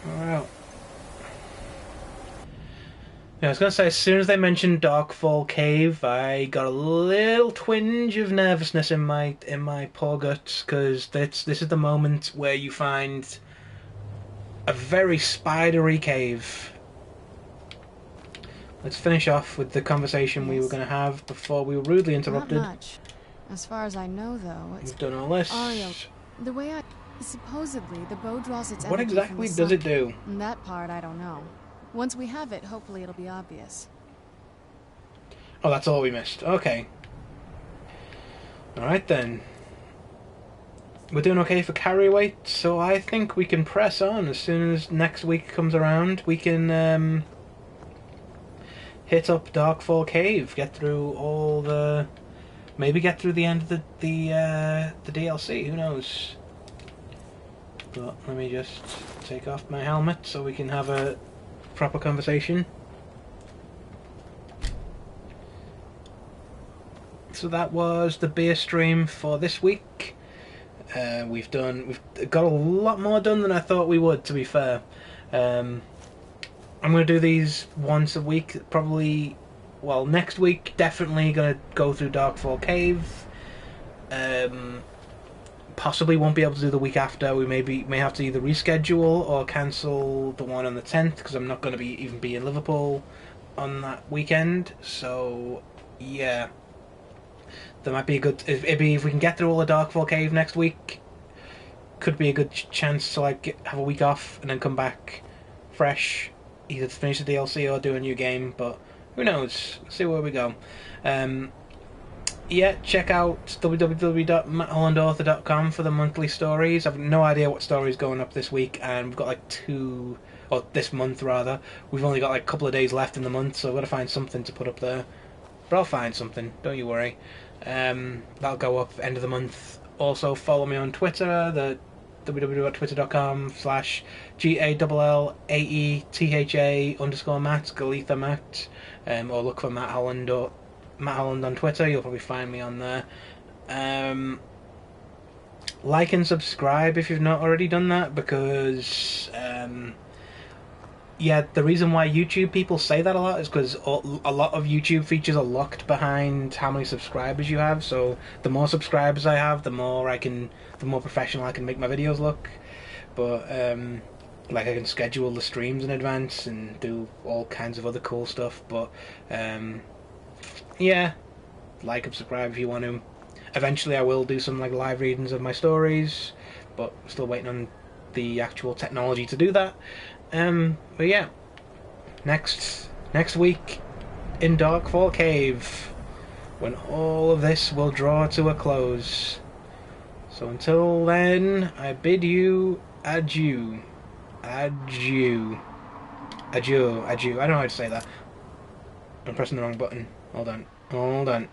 Alright. Yeah, I was gonna say, as soon as they mentioned Darkfall Cave, I got a little twinge of nervousness in my poor guts, because this is the moment where you find a very spidery cave. Let's finish off with the conversation we were going to have before we were rudely interrupted. Not much. As far as I know, though, it's... We've done all this. Ariel, the way I... supposedly, the bow draws its energy What exactly from the does it sun. do? That part, I don't know. Once we have it, hopefully it'll be obvious. Oh, that's all we missed. Okay. Alright then. We're doing okay for carry weight, so I think we can press on. As soon as next week comes around, we can hit up Darkfall Cave, get through all the... maybe get through the end of the DLC, who knows. But let me just take off my helmet so we can have a proper conversation. So that was the beer stream for this week. We've got a lot more done than I thought we would, to be fair. I'm going to do these once a week, probably. Well, next week definitely going to go through Darkfall Cave. Possibly won't be able to do the week after. We may have to either reschedule or cancel the one on the 10th, because I'm not going to even be in Liverpool on that weekend. So yeah. There might be a good... if we can get through all the Darkfall Cave next week, could be a good chance to like have a week off and then come back fresh, either to finish the DLC or do a new game, but who knows? Let's see where we go. Yeah, check out www.matthollandauthor.com for the monthly stories. I've no idea what story's going up this week, and we've got like this month rather. We've only got like a couple of days left in the month, so I've got to find something to put up there. But I'll find something, don't you worry. That'll go up end of the month. Also follow me on Twitter, the www.twitter.com/GALLAETHA_Matt, Galitha Matt, or look for Matt Holland on Twitter. You'll probably find me on there. Like and subscribe if you've not already done that, because yeah, the reason why YouTube people say that a lot is because a lot of YouTube features are locked behind how many subscribers you have. So the more subscribers I have, the more professional I can make my videos look. But like I can schedule the streams in advance and do all kinds of other cool stuff. But yeah, like and subscribe if you want to. Eventually, I will do some like live readings of my stories, but I'm still waiting on the actual technology to do that. But yeah, next next week in Darkfall Cave, when all of this will draw to a close. So until then, I bid you adieu. Adieu. Adieu. Adieu. I don't know how to say that. I'm pressing the wrong button. Hold on. Hold on.